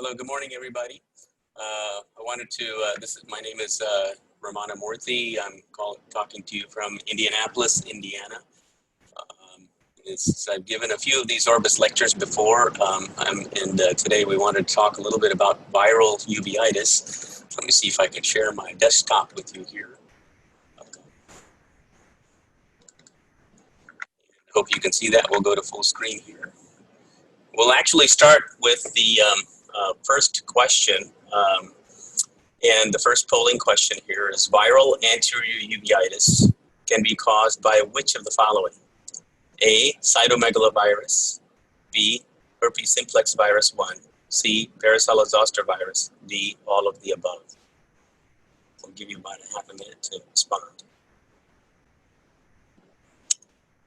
Hello, good morning, everybody. I wanted to, my name is Ramana Moorthy. I'm talking to you from Indianapolis, Indiana. I've given a few of these Orbis lectures before, and today we wanted to talk a little bit about viral uveitis. Let me see if I can share my desktop with you here. Hope you can see that. We'll go to full screen here. We'll actually start with the first question, and the first polling question here is: viral anterior uveitis can be caused by which of the following? A, Cytomegalovirus, B, herpes simplex virus 1, C, varicella zoster virus, D, all of the above. I'll give you about half a minute to respond.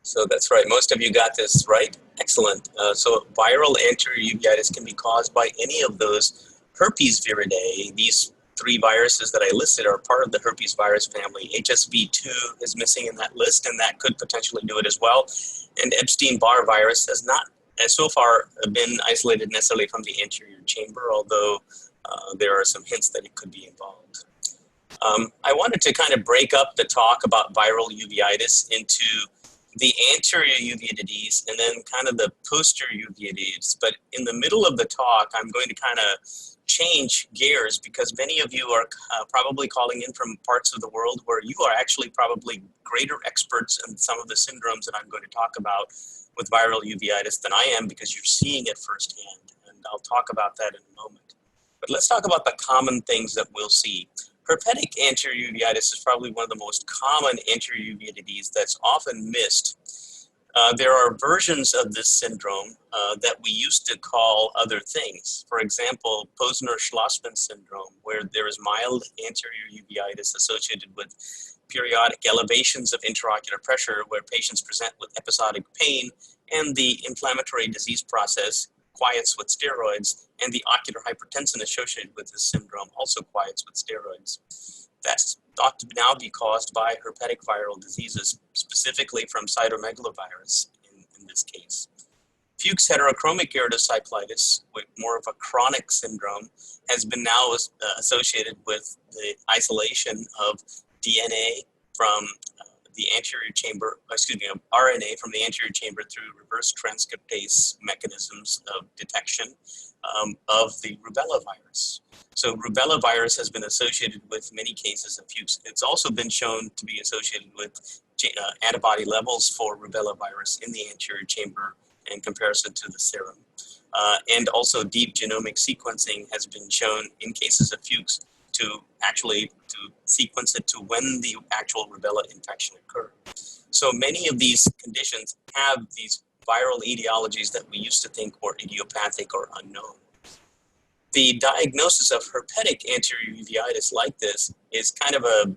So that's right, most of you got this right. Excellent. So viral anterior uveitis can be caused by any of those herpes viridae. These three viruses that I listed are part of the herpes virus family. HSV2 is missing in that list, and that could potentially do it as well. And Epstein-Barr virus has not, so far, been isolated necessarily from the anterior chamber, although there are some hints that it could be involved. I wanted to kind of break up the talk about viral uveitis into the anterior uveitis and then kind of the posterior uveitis. But in the middle of the talk, I'm going to kind of change gears because many of you are probably calling in from parts of the world where you are actually probably greater experts in some of the syndromes that I'm going to talk about with viral uveitis than I am, because you're seeing it firsthand. And I'll talk about that in a moment. But let's talk about the common things that we'll see. Herpetic anterior uveitis is probably one of the most common anterior uveitis that's often missed. There are versions of this syndrome that we used to call other things. For example, Posner-Schlossman syndrome, where there is mild anterior uveitis associated with periodic elevations of intraocular pressure, where patients present with episodic pain, and the inflammatory disease process quiets with steroids, and the ocular hypertension associated with this syndrome also quiets with steroids. That's thought to now be caused by herpetic viral diseases, specifically from cytomegalovirus in this case. Fuchs heterochromic iridocyclitis, with more of a chronic syndrome, has been now associated with the isolation of DNA from the anterior chamber, RNA from the anterior chamber through reverse transcriptase mechanisms of detection of the Rubella virus. So Rubella virus has been associated with many cases of Fuchs. It's also been shown to be associated with antibody levels for Rubella virus in the anterior chamber in comparison to the serum. And also deep genomic sequencing has been shown in cases of Fuchs to sequence it to when the actual Rubella infection occurred. So many of these conditions have these viral etiologies that we used to think were idiopathic or unknown. The diagnosis of herpetic anterior uveitis like this is kind of a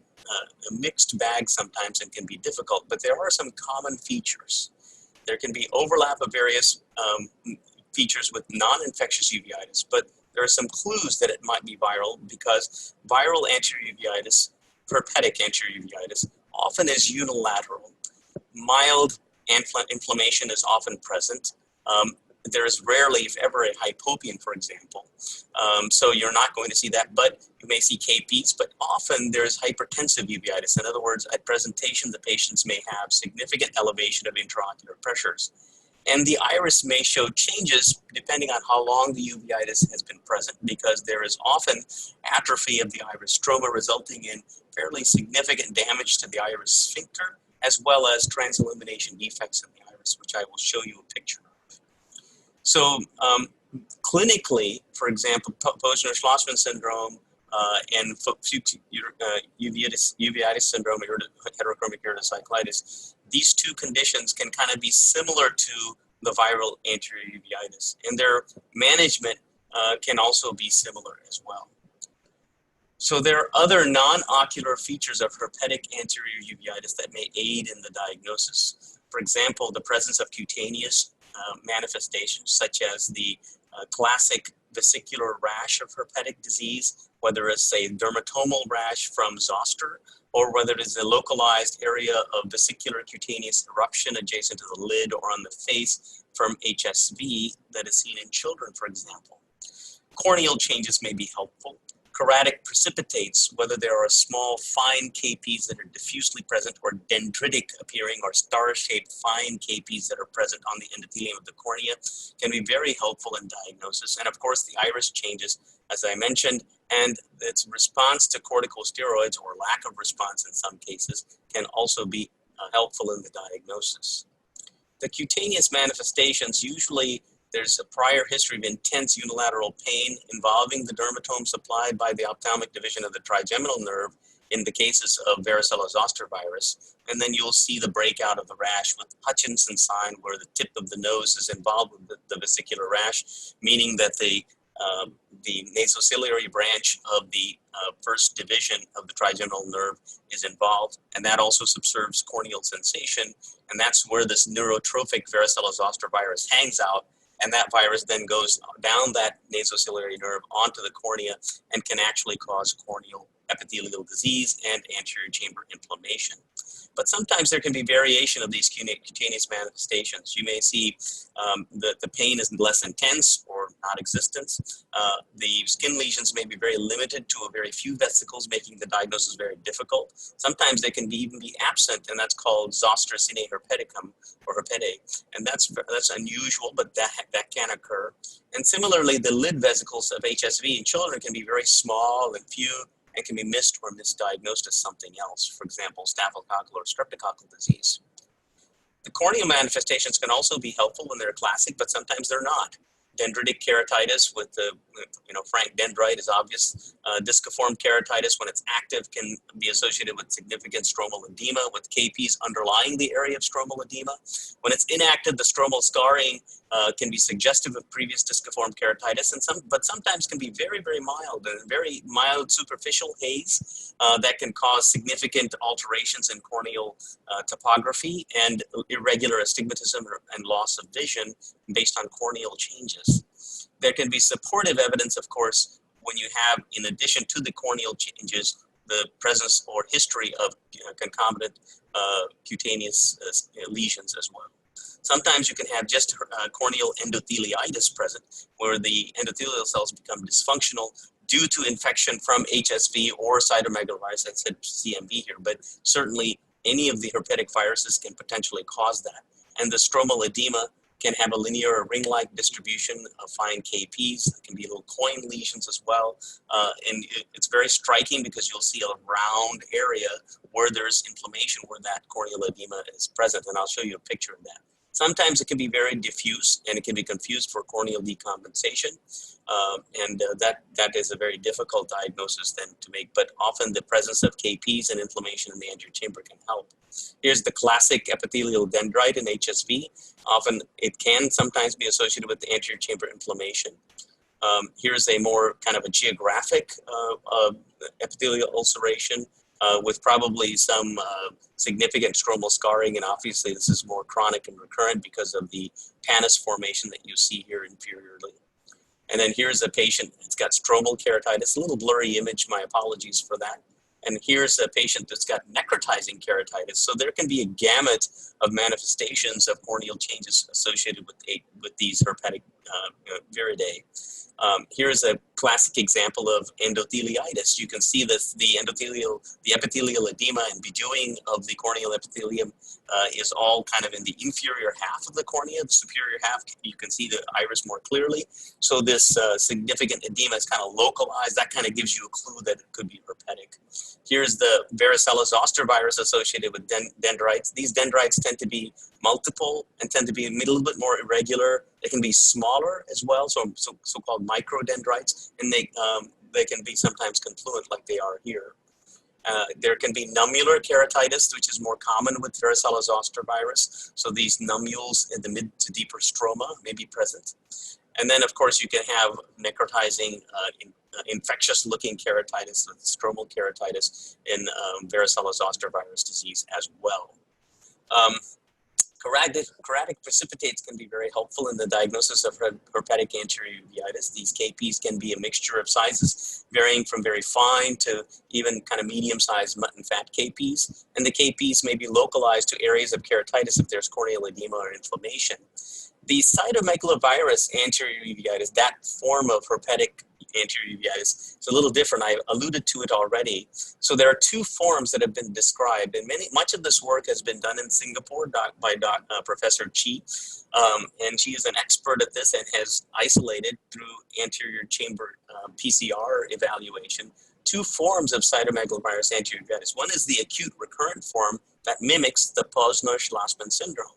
mixed bag sometimes and can be difficult, but there are some common features. There can be overlap of various features with non-infectious uveitis, but there are some clues that it might be viral, because viral anterior uveitis, herpetic anterior uveitis, often is unilateral. Mild inflammation is often present. There is rarely, if ever, a hypopyon, for example. So you're not going to see that, but you may see KPs, but often there's hypertensive uveitis. In other words, at presentation, the patients may have significant elevation of intraocular pressures. And the iris may show changes depending on how long the uveitis has been present, because there is often atrophy of the iris stroma resulting in fairly significant damage to the iris sphincter, as well as transillumination defects in the iris, which I will show you a picture of. So clinically, for example, Posner-Schlossman syndrome and Fuchs uveitis syndrome, heterochromic iridocyclitis, these two conditions can kind of be similar to the viral anterior uveitis, and their management can also be similar as well. So there are other non-ocular features of herpetic anterior uveitis that may aid in the diagnosis. For example, the presence of cutaneous manifestations, such as the classic vesicular rash of herpetic disease, whether it's a dermatomal rash from zoster, or whether it is a localized area of vesicular cutaneous eruption adjacent to the lid or on the face from HSV that is seen in children, for example. Corneal changes may be helpful. Keratic precipitates, whether there are small, fine KPs that are diffusely present or dendritic appearing or star-shaped fine KPs that are present on the endothelium of the cornea, can be very helpful in diagnosis. And of course, the iris changes, as I mentioned, and its response to corticosteroids or lack of response in some cases can also be helpful in the diagnosis. The cutaneous manifestations, usually there's a prior history of intense unilateral pain involving the dermatome supplied by the ophthalmic division of the trigeminal nerve in the cases of varicella-zoster virus. And then you'll see the breakout of the rash with Hutchinson sign, where the tip of the nose is involved with the vesicular rash, meaning that the nasociliary branch of the first division of the trigeminal nerve is involved, and that also subserves corneal sensation, and that's where this neurotrophic varicella-zoster virus hangs out. And that virus then goes down that nasociliary nerve onto the cornea and can actually cause corneal epithelial disease and anterior chamber inflammation. But sometimes there can be variation of these cutaneous manifestations. You may see that the pain is less intense or non-existent. The skin lesions may be very limited to a very few vesicles, making the diagnosis very difficult. Sometimes they can even be absent, and that's called zoster sine herpeticum or herpetae. And that's unusual, but that can occur. And similarly, the lid vesicles of HSV in children can be very small and few, and can be missed or misdiagnosed as something else, for example, staphylococcal or streptococcal disease. The corneal manifestations can also be helpful when they're classic, but sometimes they're not. Dendritic keratitis with the, frank dendrite is obvious. Disciform keratitis, when it's active, can be associated with significant stromal edema with KPs underlying the area of stromal edema. When it's inactive, the stromal scarring can be suggestive of previous disciform keratitis, but sometimes can be very, very mild and very mild superficial haze that can cause significant alterations in corneal topography and irregular astigmatism and loss of vision based on corneal changes. There can be supportive evidence, of course, when you have, in addition to the corneal changes, the presence or history of concomitant cutaneous lesions as well. Sometimes you can have just corneal endotheliitis present, where the endothelial cells become dysfunctional due to infection from HSV or cytomegalovirus. I said CMV here, but certainly any of the herpetic viruses can potentially cause that. And the stromal edema can have a linear or ring-like distribution of fine KPs. It can be little coin lesions as well. And it's very striking because you'll see a round area where there's inflammation where that corneal edema is present. And I'll show you a picture of that. Sometimes it can be very diffuse, and it can be confused for corneal decompensation. That is a very difficult diagnosis then to make, but often the presence of KPs and inflammation in the anterior chamber can help. Here's the classic epithelial dendrite in HSV. Often it can sometimes be associated with the anterior chamber inflammation. Here's a more kind of a geographic epithelial ulceration with probably some significant stromal scarring, and obviously this is more chronic and recurrent because of the pannus formation that you see here inferiorly. And then here's a patient that's got stromal keratitis, a little blurry image, my apologies for that. And here's a patient that's got necrotizing keratitis. So there can be a gamut of manifestations of corneal changes associated with these herpetic viridae. Here's a classic example of endotheliitis. You can see this, the epithelial edema and bedewing of the corneal epithelium is all kind of in the inferior half of the cornea. The superior half, you can see the iris more clearly. So this significant edema is kind of localized. That kind of gives you a clue that it could be herpetic. Here's the varicella-zoster virus associated with dendrites. These dendrites tend to be multiple and tend to be a little bit more irregular. They can be smaller as well, so-called microdendrites, and they can be sometimes confluent like they are here. There can be nummular keratitis, which is more common with varicella-zoster virus. So these nummules in the mid to deeper stroma may be present. And then, of course, you can have necrotizing infectious-looking keratitis, with stromal keratitis in varicella-zoster virus disease as well. Keratic precipitates can be very helpful in the diagnosis of herpetic anterior uveitis. These KPs can be a mixture of sizes, varying from very fine to even kind of medium-sized mutton fat KPs. And the KPs may be localized to areas of keratitis if there's corneal edema or inflammation. The Cytomegalovirus anterior uveitis, that form of herpetic anterior uveitis. It's a little different. I alluded to it already. So there are two forms that have been described, and much of this work has been done in Singapore by Professor Chi, and she is an expert at this and has isolated through anterior chamber PCR evaluation two forms of cytomegalovirus anterior uveitis. One is the acute recurrent form that mimics the Posner-Schlossman syndrome.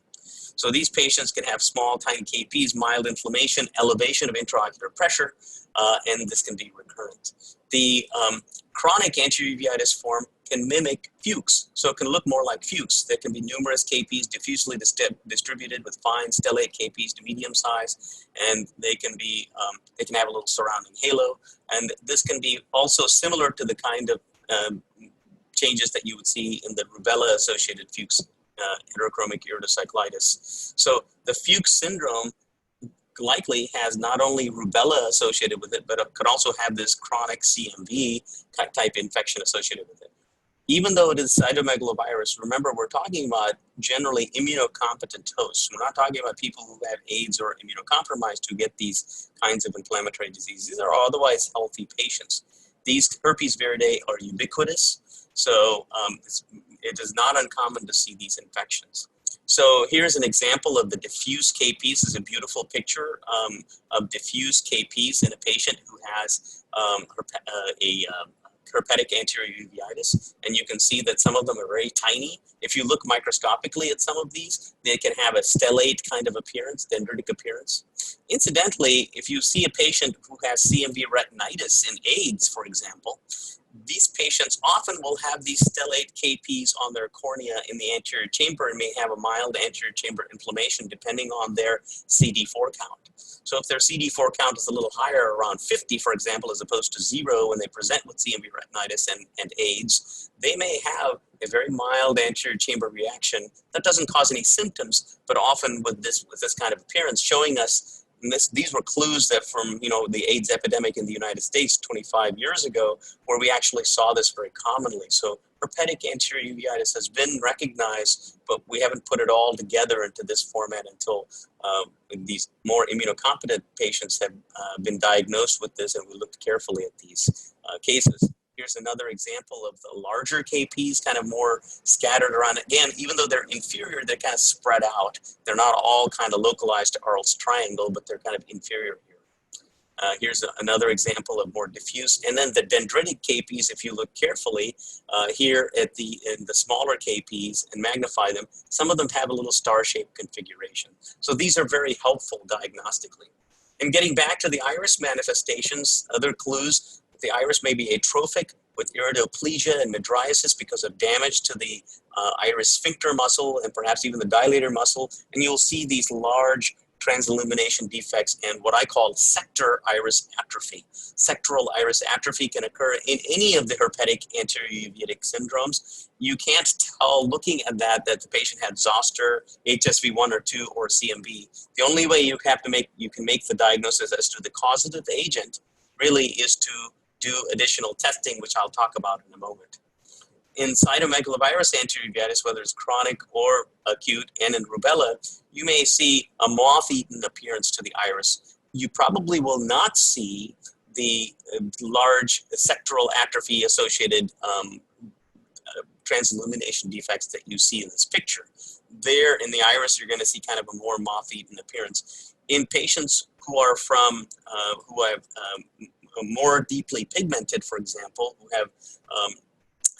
So these patients can have small, tiny KPs, mild inflammation, elevation of intraocular pressure, and this can be recurrent. The chronic anterior uveitis form can mimic Fuchs, so it can look more like Fuchs. There can be numerous KPs diffusely distributed with fine stellate KPs to medium size, and they can have a little surrounding halo. And this can be also similar to the kind of changes that you would see in the rubella-associated Fuchs heterochromic iridocyclitis. So the Fuchs syndrome likely has not only rubella associated with it, but it could also have this chronic CMV type infection associated with it. Even though it is cytomegalovirus, remember we're talking about generally immunocompetent hosts. We're not talking about people who have AIDS or immunocompromised who get these kinds of inflammatory diseases. These are otherwise healthy patients. These herpes viridae are ubiquitous, so it is not uncommon to see these infections. So here's an example of the diffuse KPs. This is a beautiful picture of diffuse KPs in a patient who has herpetic anterior uveitis, and you can see that some of them are very tiny. If you look microscopically at some of these, they can have a stellate kind of appearance, dendritic appearance. Incidentally, if you see a patient who has CMV retinitis in AIDS, for example, these patients often will have these stellate KPs on their cornea in the anterior chamber and may have a mild anterior chamber inflammation depending on their CD4 count. So if their CD4 count is a little higher, around 50, for example, as opposed to 0 when they present with CMV retinitis and AIDS, they may have a very mild anterior chamber reaction that doesn't cause any symptoms, but often with this kind of appearance, showing us, and these were clues that from the AIDS epidemic in the United States 25 years ago, where we actually saw this very commonly. So herpetic anterior uveitis has been recognized, but we haven't put it all together into this format until these more immunocompetent patients have been diagnosed with this, and we looked carefully at these cases. Here's another example of the larger KPs, kind of more scattered around. Again, even though they're inferior, they're kind of spread out. They're not all kind of localized to Arl's triangle, but they're kind of inferior here. Here's another example of more diffuse. And then the dendritic KPs, if you look carefully here in the smaller KPs and magnify them, some of them have a little star-shaped configuration. So these are very helpful diagnostically. And getting back to the iris manifestations, other clues, the iris may be atrophic with iridoplegia and mydriasis because of damage to the iris sphincter muscle and perhaps even the dilator muscle. And you'll see these large transillumination defects and what I call sector iris atrophy. Sectoral iris atrophy can occur in any of the herpetic anterior uveitic syndromes. You can't tell looking at that the patient had zoster, HSV 1 or 2, or CMV. The only way you can make the diagnosis as to the causative agent really is to do additional testing, which I'll talk about in a moment. In cytomegalovirus anterior uveitis, whether it's chronic or acute, and in rubella, you may see a moth-eaten appearance to the iris. You probably will not see the large sectoral atrophy associated transillumination defects that you see in this picture. There in the iris, you're going to see kind of a more moth-eaten appearance. In patients who are who have more deeply pigmented, for example, who have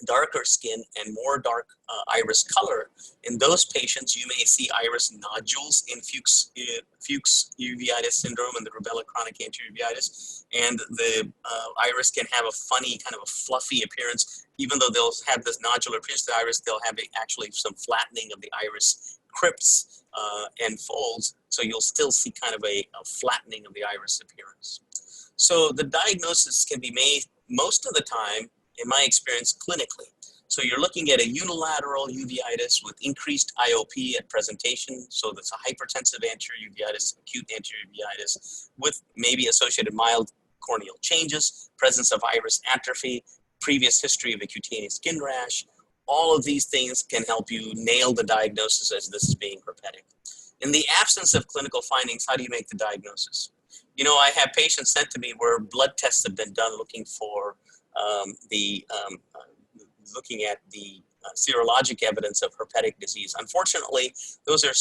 darker skin and more dark iris color, in those patients you may see iris nodules in Fuchs uveitis syndrome and the rubella chronic anterior uveitis, and the iris can have a funny kind of a fluffy appearance. Even though they'll have this nodular appearance to the iris, they'll have actually some flattening of the iris crypts and folds, so you'll still see kind of a flattening of the iris appearance. So the diagnosis can be made most of the time, in my experience, clinically. So you're looking at a unilateral uveitis with increased IOP at presentation. So that's a hypertensive anterior uveitis, acute anterior uveitis with maybe associated mild corneal changes, presence of iris atrophy, previous history of a cutaneous skin rash. All of these things can help you nail the diagnosis as this is being herpetic. In the absence of clinical findings, how do you make the diagnosis? You know, I have patients sent to me where blood tests have been done looking for looking at the serologic evidence of herpetic disease. Unfortunately, those are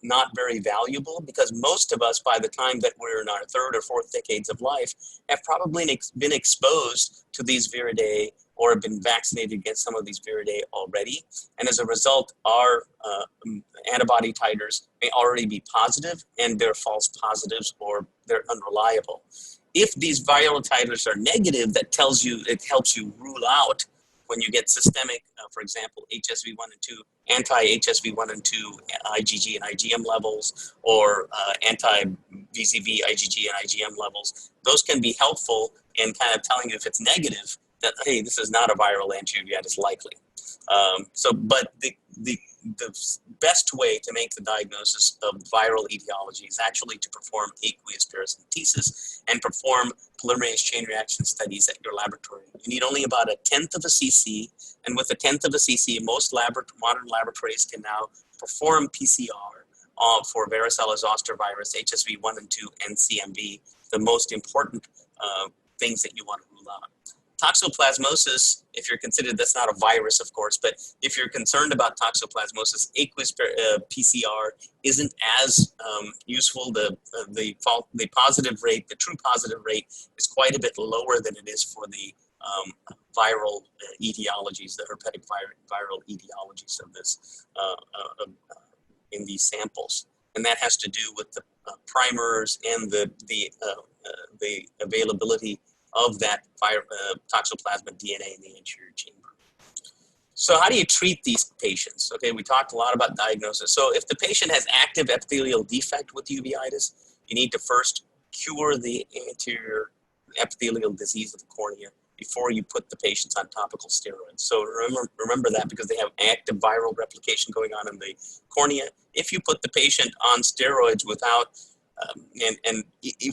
not very valuable because most of us, by the time that we're in our third or fourth decades of life, have probably been exposed to these viridae or have been vaccinated against some of these viridae already. And as a result, our antibody titers may already be positive, and they're false positives or they're unreliable. If these viral titers are negative, that tells you, it helps you rule out when you get systemic, for example, HSV 1 and 2, anti-HSV 1 and 2 IgG and IgM levels, or anti-VZV IgG and IgM levels. Those can be helpful in kind of telling you if it's negative, that, hey, this is not a viral anterioritis likely. But the best way to make the diagnosis of viral etiology is actually to perform aqueous paracentesis and perform polymerase chain reaction studies at your laboratory. You need only about 1/10 of a cc, and with 1/10 of a cc, most modern laboratories can now perform PCR for varicella zoster virus, HSV 1 and 2, and CMV, the most important things that you want to rule out. Toxoplasmosis, if you're considered, that's not a virus, of course, but if you're concerned about toxoplasmosis, aqueous PCR isn't as useful. The positive rate, the true positive rate, is quite a bit lower than it is for the viral etiologies, the herpetic viral etiologies of this in these samples, and that has to do with the primers and the availability of that toxoplasma DNA in the anterior chamber. So how do you treat these patients? Okay, we talked a lot about diagnosis. So if the patient has active epithelial defect with uveitis, you need to first cure the anterior epithelial disease of the cornea before you put the patients on topical steroids. So remember that, because they have active viral replication going on in the cornea. If you put the patient on steroids without and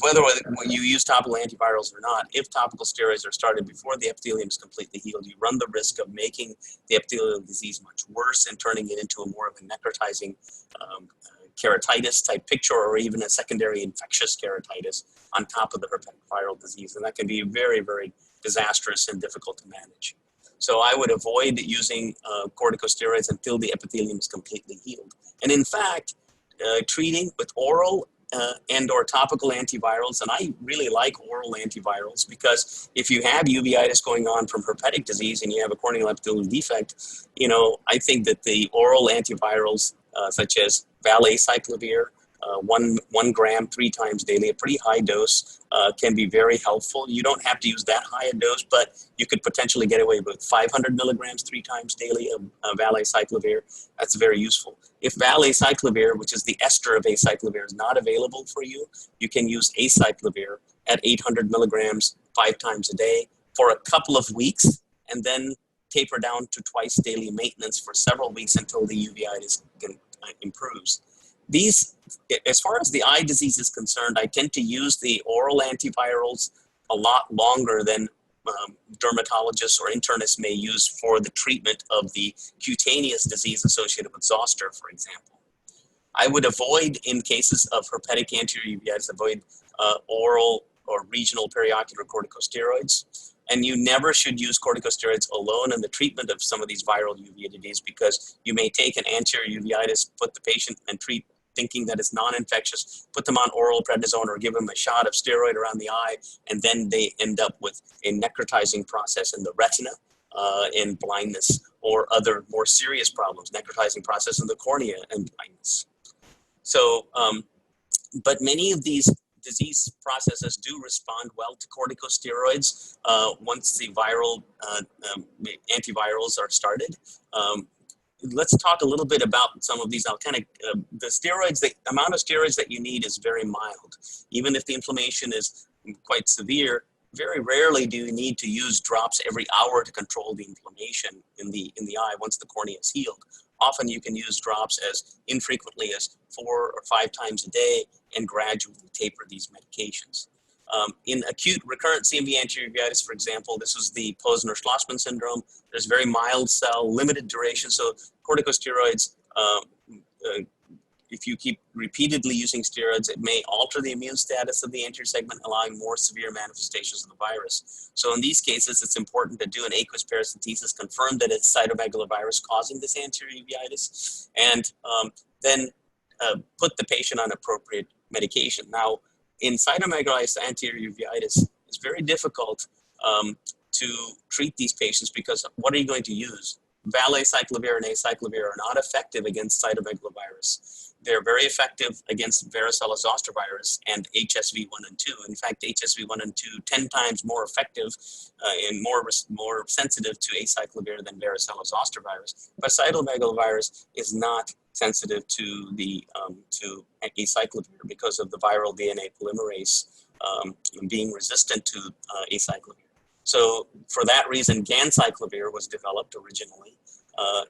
whether you use topical antivirals or not, if topical steroids are started before the epithelium is completely healed, you run the risk of making the epithelial disease much worse and turning it into a more of a necrotizing keratitis type picture, or even a secondary infectious keratitis on top of the herpetic viral disease. And that can be very, very disastrous and difficult to manage. So I would avoid using corticosteroids until the epithelium is completely healed. And in fact, treating with oral and or topical antivirals, and I really like oral antivirals, because if you have uveitis going on from herpetic disease and you have a corneal epithelial defect, you know, I think that the oral antivirals such as valacyclovir, 1 gram 3 times daily, a pretty high dose, can be very helpful. You don't have to use that high a dose, but you could potentially get away with 500 milligrams 3 times daily of valacyclovir. That's very useful. If valacyclovir, which is the ester of acyclovir, is not available for you, you can use acyclovir at 800 milligrams 5 times a day for a couple of weeks, and then taper down to twice daily maintenance for several weeks until the uveitis improves. These, as far as the eye disease is concerned, I tend to use the oral antivirals a lot longer than dermatologists or internists may use for the treatment of the cutaneous disease associated with zoster, for example. I would avoid, in cases of herpetic anterior uveitis, avoid oral or regional periocular corticosteroids. And you never should use corticosteroids alone in the treatment of some of these viral uveitis, because you may take an anterior uveitis, put the patient and treat thinking that it's non-infectious, put them on oral prednisone or give them a shot of steroid around the eye, and then they end up with a necrotizing process in the retina and blindness, or other more serious problems, necrotizing process in the cornea and blindness. So, but many of these disease processes do respond well to corticosteroids once the viral antivirals are started. Let's talk a little bit about some of these. I'll kind of, the steroids, the amount of steroids that you need is very mild. Even if the inflammation is quite severe, very rarely do you need to use drops every hour to control the inflammation in the eye once the cornea is healed. Often you can use drops as infrequently as 4 or 5 times a day and gradually taper these medications. In acute recurrent CMV anterior uveitis, for example, this is the Posner-Schlossman syndrome. There's very mild cell, limited duration, so corticosteroids if you keep repeatedly using steroids, it may alter the immune status of the anterior segment, allowing more severe manifestations of the virus. So in these cases, it's important to do an aqueous paracentesis, confirm that it's cytomegalovirus causing this anterior uveitis, and then put the patient on appropriate medication. Now, in cytomegalovirus anterior uveitis, it's very difficult to treat these patients because what are you going to use? Valacyclovir and acyclovir are not effective against cytomegalovirus. They're very effective against varicella zoster virus and HSV 1 and 2. In fact, HSV 1 and 2 10 times more effective and more sensitive to acyclovir than varicella zoster virus. But cytomegalovirus is not sensitive to the to acyclovir because of the viral DNA polymerase being resistant to acyclovir. So for that reason, ganciclovir was developed originally,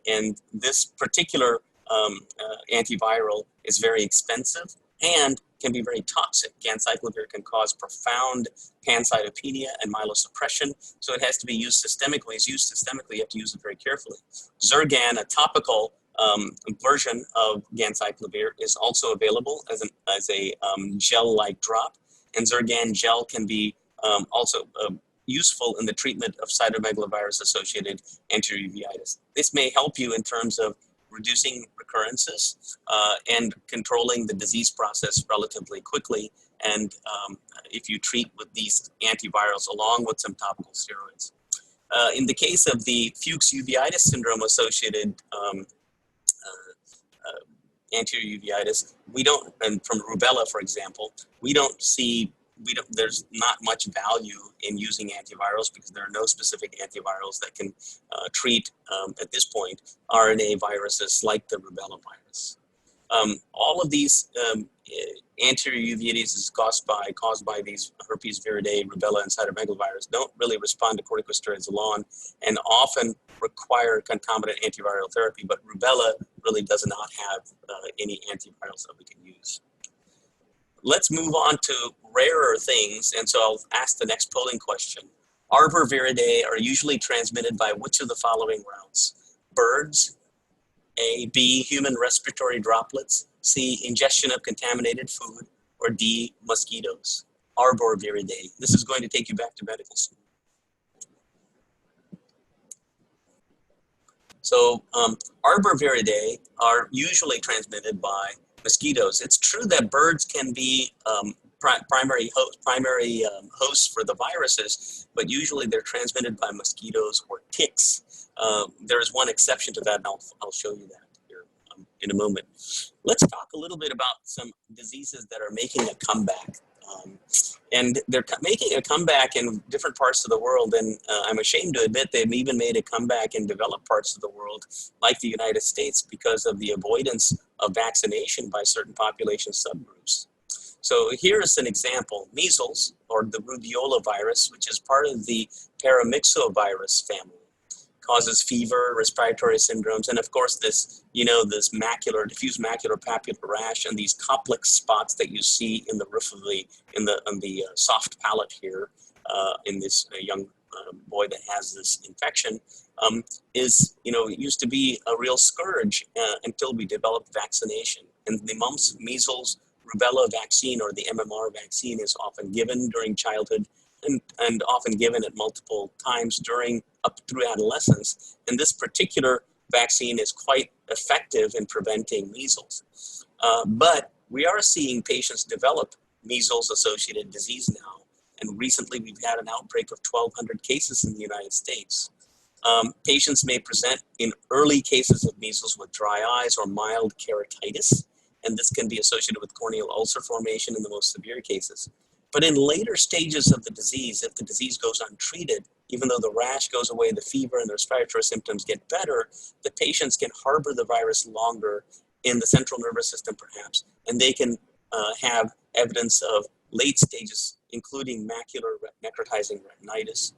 and this particular antiviral is very expensive and can be very toxic. Ganciclovir can cause profound pancytopenia and myelosuppression, so it has to be used systemically. When it's used systemically, you have to use it very carefully. Zergan, a topical version of ganciclovir, is also available as a gel-like drop, and Zergan gel can be also useful in the treatment of cytomegalovirus-associated anterior uveitis. This may help you in terms of reducing recurrences and controlling the disease process relatively quickly, and if you treat with these antivirals along with some topical steroids. In the case of the Fuchs uveitis syndrome-associated anterior uveitis, we don't, and from rubella, for example, there's not much value in using antivirals because there are no specific antivirals that can treat, at this point, RNA viruses like the rubella virus. All of these anterior uveitis is caused by these herpes viridae, rubella, and cytomegalovirus don't really respond to corticosteroids alone and often require concomitant antiviral therapy, but rubella really does not have any antivirals that we can use. Let's move on to rarer things, and so I'll ask the next polling question. Arboviridae are usually transmitted by which of the following routes? Birds, A, B, human respiratory droplets, C, ingestion of contaminated food, or D, mosquitoes. Arboviridae. This is going to take you back to medical school. So Arboviridae are usually transmitted by mosquitoes. It's true that birds can be primary hosts for the viruses, but usually they're transmitted by mosquitoes or ticks. There's one exception to that, and I'll show you that here in a moment. Let's talk a little bit about some diseases that are making a comeback. And they're making a comeback in different parts of the world, and I'm ashamed to admit they've even made a comeback in developed parts of the world, like the United States, because of the avoidance of vaccination by certain population subgroups. So here's an example: measles, or the Rubella virus, which is part of the paramyxovirus family, causes fever, respiratory syndromes, and of course this, this diffuse macular papular rash and these complex spots that you see in the roof of the soft palate here in this young boy that has this infection is, it used to be a real scourge until we developed vaccination. And the mumps, measles, rubella vaccine, or the MMR vaccine, is often given during childhood and often given at multiple times up through adolescence. And this particular vaccine is quite effective in preventing measles. But we are seeing patients develop measles-associated disease now. And recently we've had an outbreak of 1,200 cases in the United States. Patients may present in early cases of measles with dry eyes or mild keratitis, and this can be associated with corneal ulcer formation in the most severe cases. But in later stages of the disease, if the disease goes untreated, even though the rash goes away, the fever and the respiratory symptoms get better, the patients can harbor the virus longer in the central nervous system perhaps, and they can have evidence of late stages, including macular necrotizing retinitis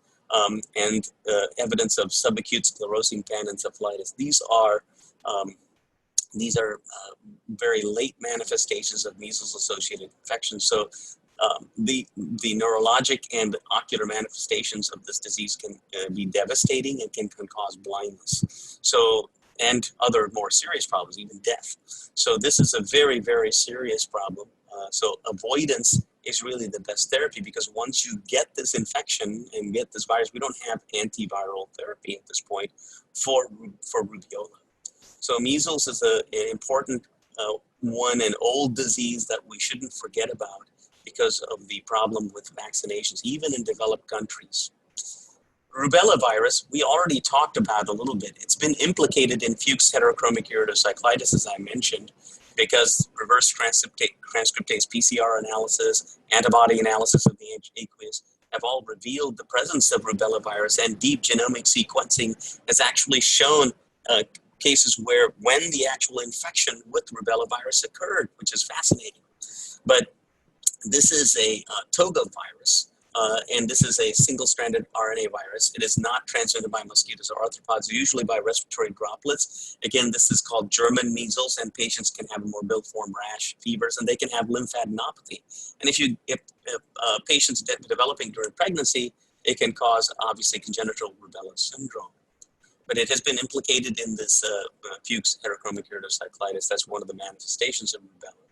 and evidence of subacute sclerosing panencephalitis. These are very late manifestations of measles-associated infections. So the neurologic and ocular manifestations of this disease can be devastating and can cause blindness. So and other more serious problems, even death. So this is a very, very serious problem. So avoidance is really the best therapy, because once you get this infection and get this virus, we don't have antiviral therapy at this point for rubeola. So measles is an important one, an old disease that we shouldn't forget about because of the problem with vaccinations, even in developed countries. Rubella virus, we already talked about a little bit. It's been implicated in Fuchs heterochromic iridocyclitis, as I mentioned, because reverse transcriptase PCR analysis, antibody analysis of the aqueous have all revealed the presence of Rubella virus, and deep genomic sequencing has actually shown cases where when the actual infection with Rubella virus occurred, which is fascinating. But this is a toga virus, and this is a single-stranded RNA virus. It is not transmitted by mosquitoes or arthropods, usually by respiratory droplets. Again, this is called German measles, and patients can have a morbilliform rash, fevers, and they can have lymphadenopathy. And if patients developing during pregnancy, it can cause, obviously, congenital rubella syndrome. But it has been implicated in this Fuchs heterochromic iridocyclitis. That's one of the manifestations of rubella.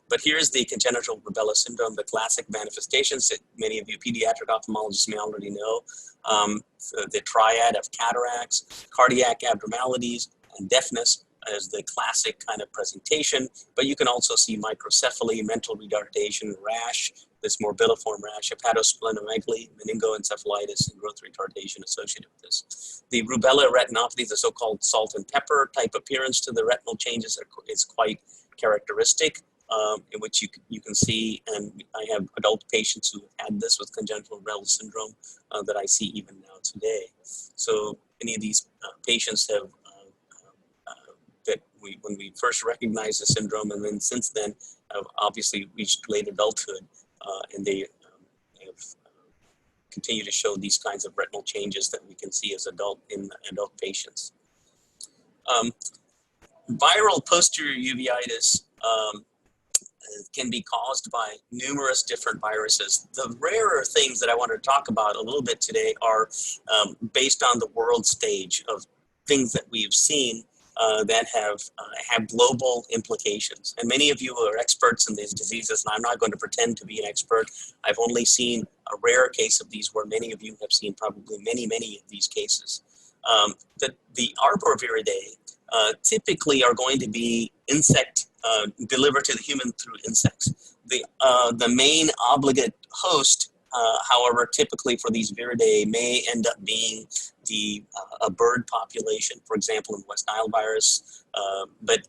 But here's the congenital rubella syndrome, the classic manifestations that many of you pediatric ophthalmologists may already know. The triad of cataracts, cardiac abnormalities, and deafness as the classic kind of presentation. But you can also see microcephaly, mental retardation, rash, this morbilliform rash, hepatosplenomegaly, meningoencephalitis, and growth retardation associated with this. The Rubella retinopathy, the so-called salt and pepper type appearance to the retinal changes is quite characteristic, in which you can see, and I have adult patients who have had this with congenital Rubella syndrome that I see even now today. So many of these patients have when we first recognized the syndrome, and then since then have obviously reached late adulthood, and they have continued to show these kinds of retinal changes that we can see as adult patients. Viral posterior uveitis can be caused by numerous different viruses. The rarer things that I want to talk about a little bit today are based on the world stage of things that we've seen that have global implications. And many of you are experts in these diseases, and I'm not going to pretend to be an expert. I've only seen a rare case of these, where many of you have seen probably many of these cases. The Arboviridae typically are going to be insect delivered to the human through insects. The main obligate host, however, typically for these viridae may end up being a bird population, for example, in West Nile virus, but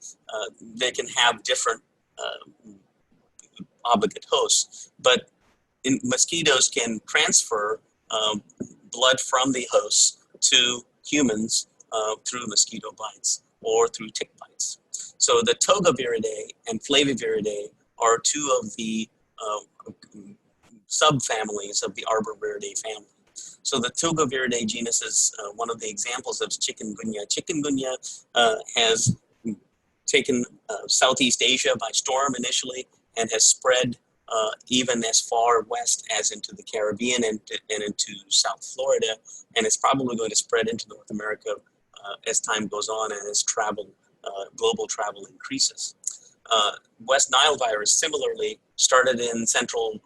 they can have different obligate hosts. But mosquitoes can transfer blood from the hosts to humans through mosquito bites or through tick bites. So the Togaviridae and Flaviviridae are two of the subfamilies of the Arboviridae family. So the Togaviridae genus is one of the examples of chikungunya. Chikungunya has taken Southeast Asia by storm initially, and has spread even as far west as into the Caribbean and into South Florida, and it's probably going to spread into North America as time goes on and as global travel increases. West Nile virus similarly started in central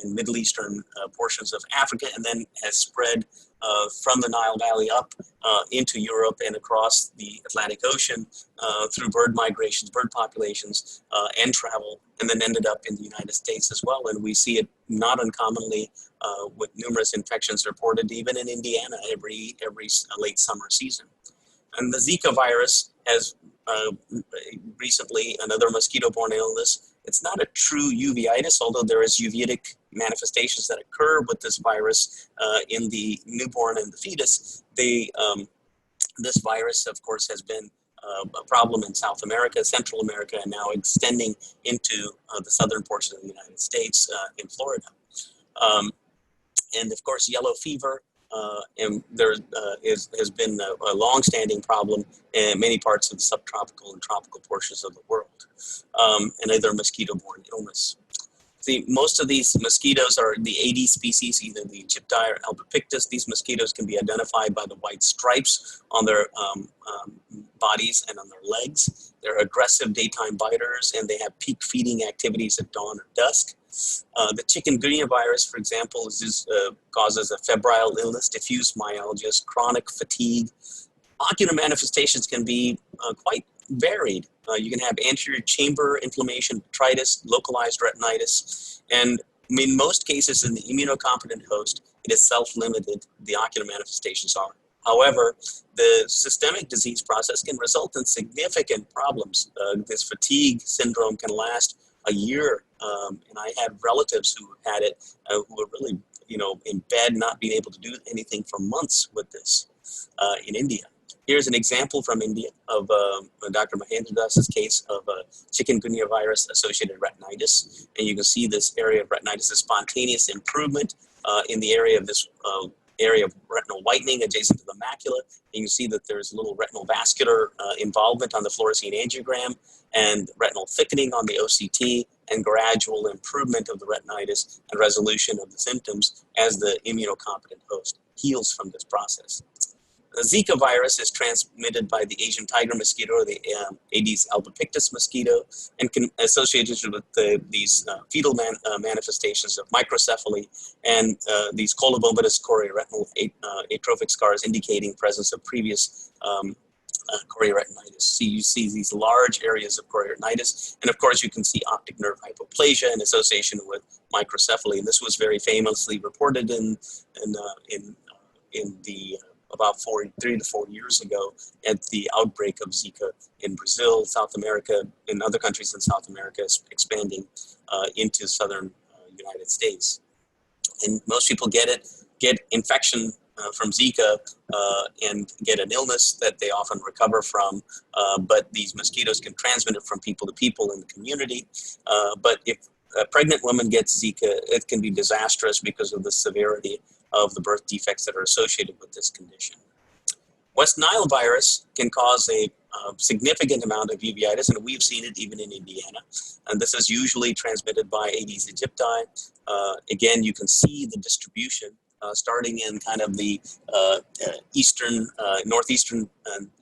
in Middle Eastern portions of Africa, and then has spread from the Nile Valley up into Europe and across the Atlantic Ocean through bird migrations, bird populations, and travel, and then ended up in the United States as well. And we see it not uncommonly with numerous infections reported even in Indiana every late summer season. And the Zika virus has recently, another mosquito-borne illness. It's not a true uveitis, although there is uveitic manifestations that occur with this virus in the newborn and the fetus. This virus, of course, has been a problem in South America, Central America, and now extending into the southern portion of the United States in Florida. And of course, yellow fever. And there has been a long-standing problem in many parts of the subtropical and tropical portions of the world, and other mosquito-borne illness. See, most of these mosquitoes are the Aedes species, either the Egypti or albopictus. These mosquitoes can be identified by the white stripes on their bodies and on their legs. They're aggressive daytime biters, and they have peak feeding activities at dawn or dusk. The Chikungunya virus, for example, causes a febrile illness, diffuse myalgias, chronic fatigue. Ocular manifestations can be quite varied. You can have anterior chamber inflammation, vitritis, localized retinitis, and in most cases in the immunocompetent host, it is self-limited, the ocular manifestations are. However, the systemic disease process can result in significant problems. This fatigue syndrome can last a year, and I had relatives who had it who were really, in bed, not being able to do anything for months with this in India. Here's an example from India of Dr. Mahendra Das's case of Chikungunya virus associated retinitis. And you can see this area of retinitis, a spontaneous improvement in the area of this area of retinal whitening adjacent to the macula. And you can see that there's a little retinal vascular involvement on the fluorescein angiogram and retinal thickening on the OCT and gradual improvement of the retinitis and resolution of the symptoms as the immunocompetent host heals from this process. The Zika virus is transmitted by the Asian tiger mosquito, or the Aedes albopictus mosquito, and can associated with these fetal manifestations of microcephaly and these colobomatous chorioretinal atrophic scars indicating presence of previous chorioretinitis. So you see these large areas of chorioretinitis, and of course you can see optic nerve hypoplasia in association with microcephaly. And this was very famously reported in the about 3 to 4 years ago at the outbreak of Zika in Brazil, South America, and other countries in South America, expanding into southern United States. And most people get infection from Zika and get an illness that they often recover from, but these mosquitoes can transmit it from people to people in the community. But if a pregnant woman gets Zika, it can be disastrous because of the severity of the birth defects that are associated with this condition. West Nile virus can cause a significant amount of uveitis, and we've seen it even in Indiana. And this is usually transmitted by Aedes aegypti. Again, you can see the distribution starting in kind of the eastern, northeastern,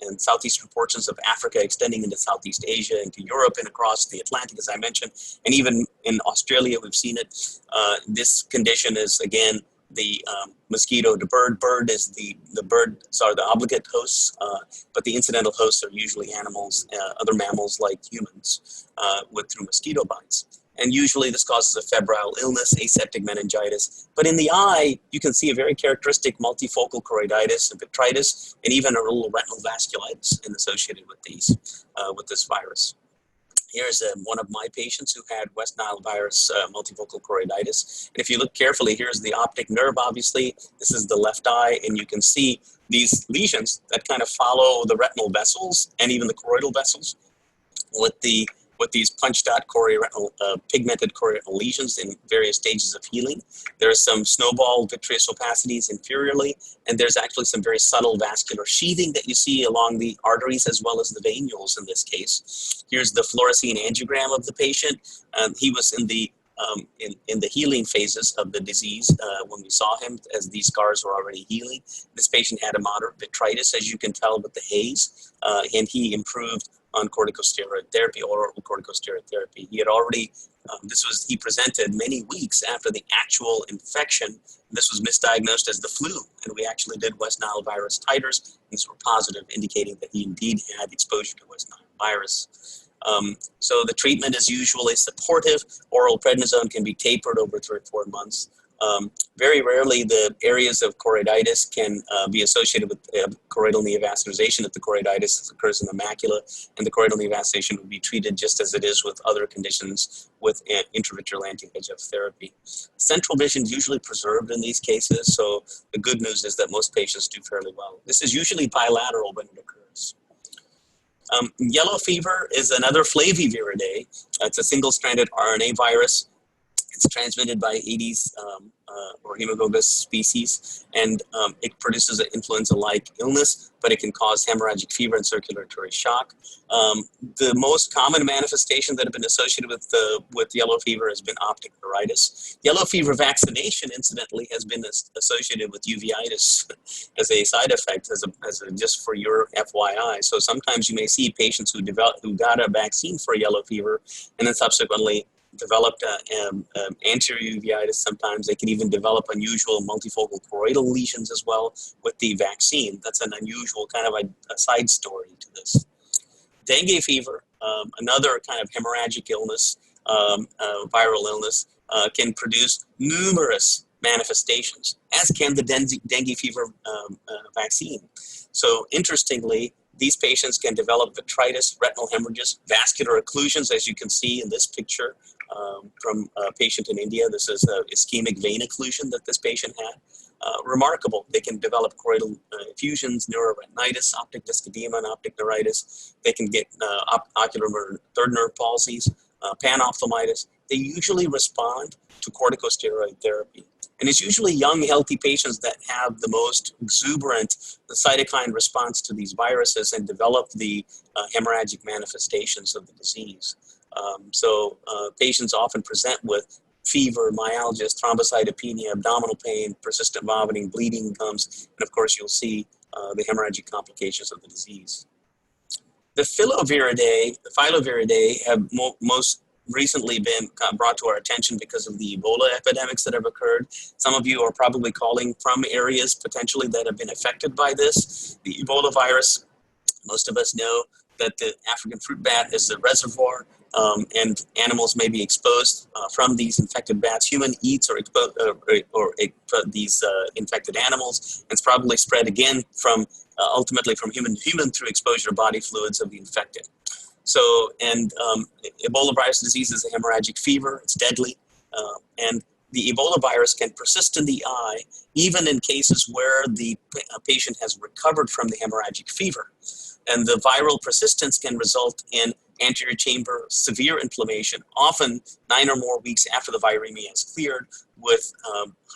and southeastern portions of Africa, extending into Southeast Asia, into Europe, and across the Atlantic, as I mentioned. And even in Australia, we've seen it. This condition is, again, the mosquito to bird. The birds are the obligate hosts, but the incidental hosts are usually animals, other mammals like humans, through mosquito bites. And usually this causes a febrile illness, aseptic meningitis. But in the eye, you can see a very characteristic multifocal choroiditis, and vitritis, and even a little retinal vasculitis associated with this virus. Here's one of my patients who had West Nile virus multifocal choroiditis. And if you look carefully, here's the optic nerve, obviously. This is the left eye, and you can see these lesions that kind of follow the retinal vessels and even the choroidal vessels with these punched out chorioretinal, pigmented chorioretinal lesions in various stages of healing. There's some snowball vitreous opacities inferiorly, and there's actually some very subtle vascular sheathing that you see along the arteries as well as the venules in this case. Here's the fluorescein angiogram of the patient. He was in the healing phases of the disease when we saw him, as these scars were already healing. This patient had a moderate vitritis, as you can tell with the haze, and he improved on corticosteroid therapy, oral corticosteroid therapy. He had already, he presented many weeks after the actual infection. This was misdiagnosed as the flu, and we actually did West Nile virus titers. These were positive, indicating that he indeed had exposure to West Nile virus. So the treatment is usually supportive. Oral prednisone can be tapered over 3 or 4 months. Very rarely the areas of choroiditis can be associated with choroidal neovascularization if the choroiditis occurs in the macula, and the choroidal neovascularization would be treated just as it is with other conditions with intravitreal anti-VEGF therapy. Central vision is usually preserved in these cases, so the good news is that most patients do fairly well. This is usually bilateral when it occurs. Yellow fever is another Flaviviridae. It's a single-stranded RNA virus. It's transmitted by Aedes or Haemococcus species, and it produces an influenza-like illness, but it can cause hemorrhagic fever and circulatory shock. The most common manifestation that have been associated with yellow fever has been optic neuritis. Yellow fever vaccination, incidentally, has been associated with uveitis as a side effect, just for your FYI. So sometimes you may see patients who got a vaccine for yellow fever and then subsequently developed anterior uveitis. Sometimes they can even develop unusual multifocal choroidal lesions as well with the vaccine. That's an unusual kind of a side story to this. Dengue fever, another kind of hemorrhagic illness, viral illness, can produce numerous manifestations, as can the dengue fever vaccine. So interestingly, these patients can develop vitritis, retinal hemorrhages, vascular occlusions, as you can see in this picture from a patient in India. This is an ischemic vein occlusion that this patient had. Remarkable. They can develop choroidal effusions, neuroretinitis, optic disc edema, and optic neuritis. They can get ocular third nerve palsies, panophthalmitis. They usually respond to corticosteroid therapy. And it's usually young, healthy patients that have the most exuberant cytokine response to these viruses and develop the hemorrhagic manifestations of the disease. So patients often present with fever, myalgias, thrombocytopenia, abdominal pain, persistent vomiting, bleeding gums, and of course you'll see the hemorrhagic complications of the disease. The Filoviridae have most recently been brought to our attention because of the Ebola epidemics that have occurred. Some of you are probably calling from areas potentially that have been affected by this. The Ebola virus, most of us know that the African fruit bat is the reservoir, and animals may be exposed from these infected bats. Human eats these infected animals, and it's probably spread again from ultimately from human to human through exposure to body fluids of the infected. So, and Ebola virus disease is a hemorrhagic fever. It's deadly, and the Ebola virus can persist in the eye even in cases where the patient has recovered from the hemorrhagic fever. And the viral persistence can result in anterior chamber severe inflammation, often 9 or more weeks after the viremia is cleared, with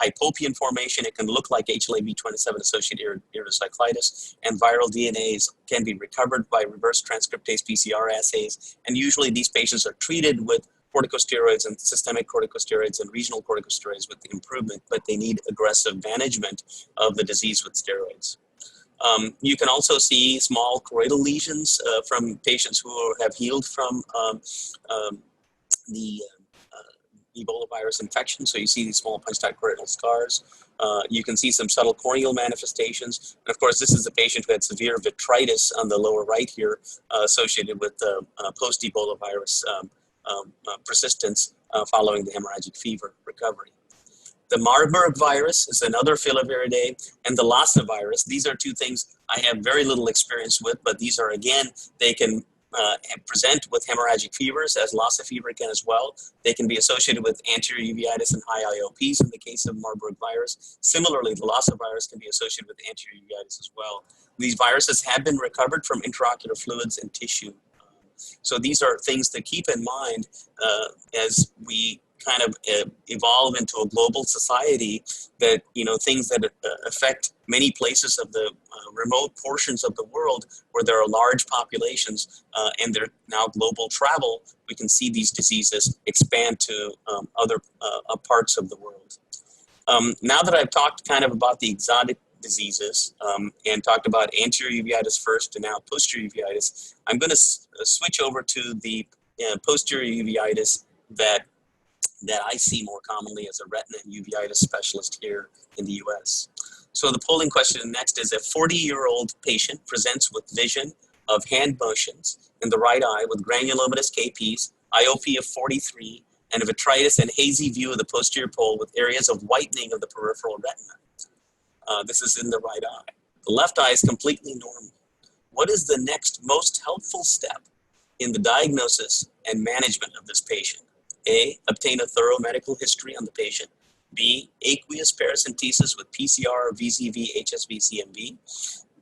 hypopian formation. It can look like HLA-B27 associated iridocyclitis, and viral DNAs can be recovered by reverse transcriptase PCR assays. And usually these patients are treated with corticosteroids and systemic corticosteroids and regional corticosteroids with improvement, but they need aggressive management of the disease with steroids. You can also see small choroidal lesions from patients who have healed from the Ebola virus infection. So you see these small punch-type choroidal scars. You can see some subtle corneal manifestations. And of course, this is a patient who had severe vitritis on the lower right here associated with post-Ebola virus persistence following the hemorrhagic fever recovery. The Marburg virus is another Filoviridae, and the Lassa virus. These are two things I have very little experience with, but these are, again, they can present with hemorrhagic fevers, as Lassa fever can as well. They can be associated with anterior uveitis and high IOPs in the case of Marburg virus. Similarly, the Lassa virus can be associated with anterior uveitis as well. These viruses have been recovered from intraocular fluids and tissue. So these are things to keep in mind as we kind of evolve into a global society, that, you know, things that affect many places of the remote portions of the world where there are large populations and there now global travel, we can see these diseases expand to other parts of the world. Now that I've talked kind of about the exotic diseases and talked about anterior uveitis first and now posterior uveitis, I'm going to switch over to the posterior uveitis that I see more commonly as a retina and uveitis specialist here in the US. So the polling question next is: a 40-year-old patient presents with vision of hand motions in the right eye with granulomatous KPs, IOP of 43, and a vitritis and hazy view of the posterior pole with areas of whitening of the peripheral retina. This is in the right eye. The left eye is completely normal. What is the next most helpful step in the diagnosis and management of this patient? A, obtain a thorough medical history on the patient. B, aqueous paracentesis with PCR or VZV HSV CMV.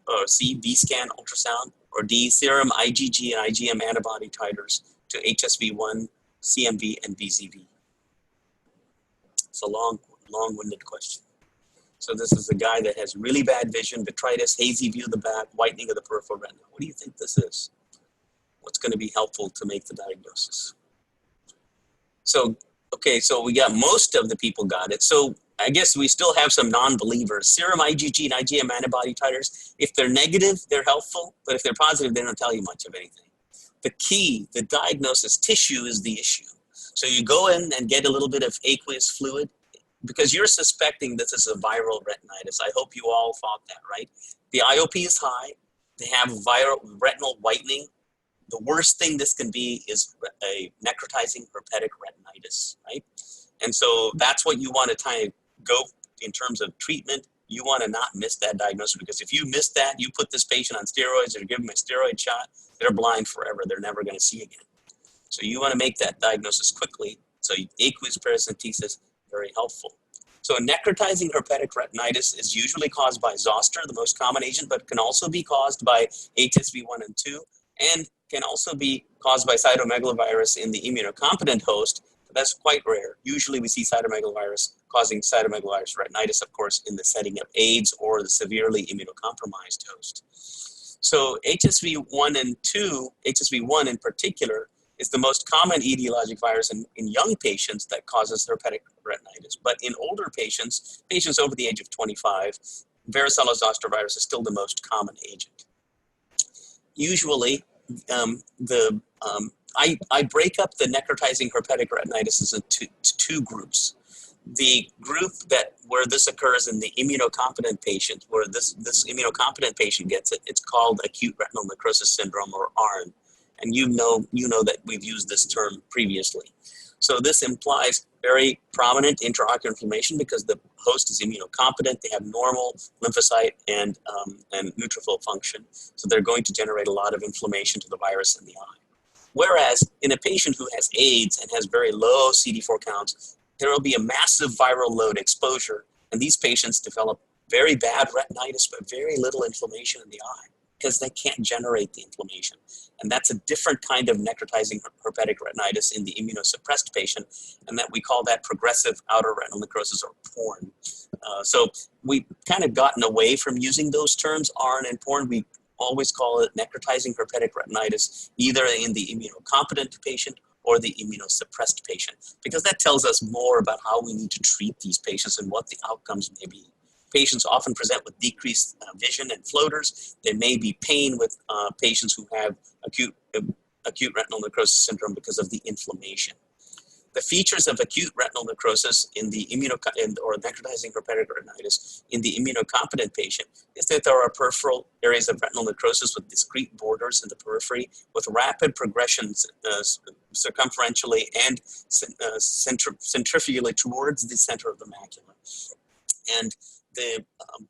Or C, B-scan ultrasound. Or D, serum IgG and IgM antibody titers to HSV1, CMV, and VZV. It's a long long-winded question. So this is a guy that has really bad vision, vitritis, hazy view of the back, whitening of the peripheral retina. What do you think this is? What's going to be helpful to make the diagnosis? So, okay, so we got most of the people got it. So I guess we still have some non-believers. Serum IgG and IgM antibody titers, if they're negative, they're helpful, but if they're positive, they don't tell you much of anything. The key, the diagnosis, tissue is the issue. So you go in and get a little bit of aqueous fluid because you're suspecting this is a viral retinitis. I hope you all thought that, right? The IOP is high. They have viral retinal whitening. The worst thing this can be is a necrotizing herpetic retinitis, right? And so that's what you want to kind of go in terms of treatment. You want to not miss that diagnosis, because if you miss that, you put this patient on steroids or give them a steroid shot, they're blind forever. They're never going to see again. So you want to make that diagnosis quickly. So aqueous paracentesis, very helpful. So necrotizing herpetic retinitis is usually caused by zoster, the most common agent, but can also be caused by HSV 1 and 2, and can also be caused by cytomegalovirus in the immunocompetent host. But that's quite rare. Usually we see cytomegalovirus causing cytomegalovirus retinitis, of course, in the setting of AIDS or the severely immunocompromised host. So HSV 1 and 2, HSV 1 in particular, is the most common etiologic virus in young patients that causes herpetic retinitis. But in older patients, patients over the age of 25, varicella zoster virus is still the most common agent. Usually, I break up the necrotizing herpetic retinitis into two groups. The group where this occurs in the immunocompetent patient, where this immunocompetent patient gets it, it's called acute retinal necrosis syndrome, or ARN. And you know that we've used this term previously. So this implies very prominent intraocular inflammation because the host is immunocompetent. They have normal lymphocyte and neutrophil function. So they're going to generate a lot of inflammation to the virus in the eye. Whereas in a patient who has AIDS and has very low CD4 counts, there will be a massive viral load exposure. And these patients develop very bad retinitis, but very little inflammation in the eye, because they can't generate the inflammation. And that's a different kind of necrotizing herpetic retinitis in the immunosuppressed patient, and that we call that progressive outer retinal necrosis, or PORN. So we've kind of gotten away from using those terms, ARN and PORN. We always call it necrotizing herpetic retinitis, either in the immunocompetent patient or the immunosuppressed patient, because that tells us more about how we need to treat these patients and what the outcomes may be. Patients often present with decreased vision and floaters. There may be pain with patients who have acute retinal necrosis syndrome because of the inflammation. The features of acute retinal necrosis in the or necrotizing herpetic retinitis in the immunocompetent patient is that there are peripheral areas of retinal necrosis with discrete borders in the periphery with rapid progressions circumferentially and centrifugally towards the center of the macula. And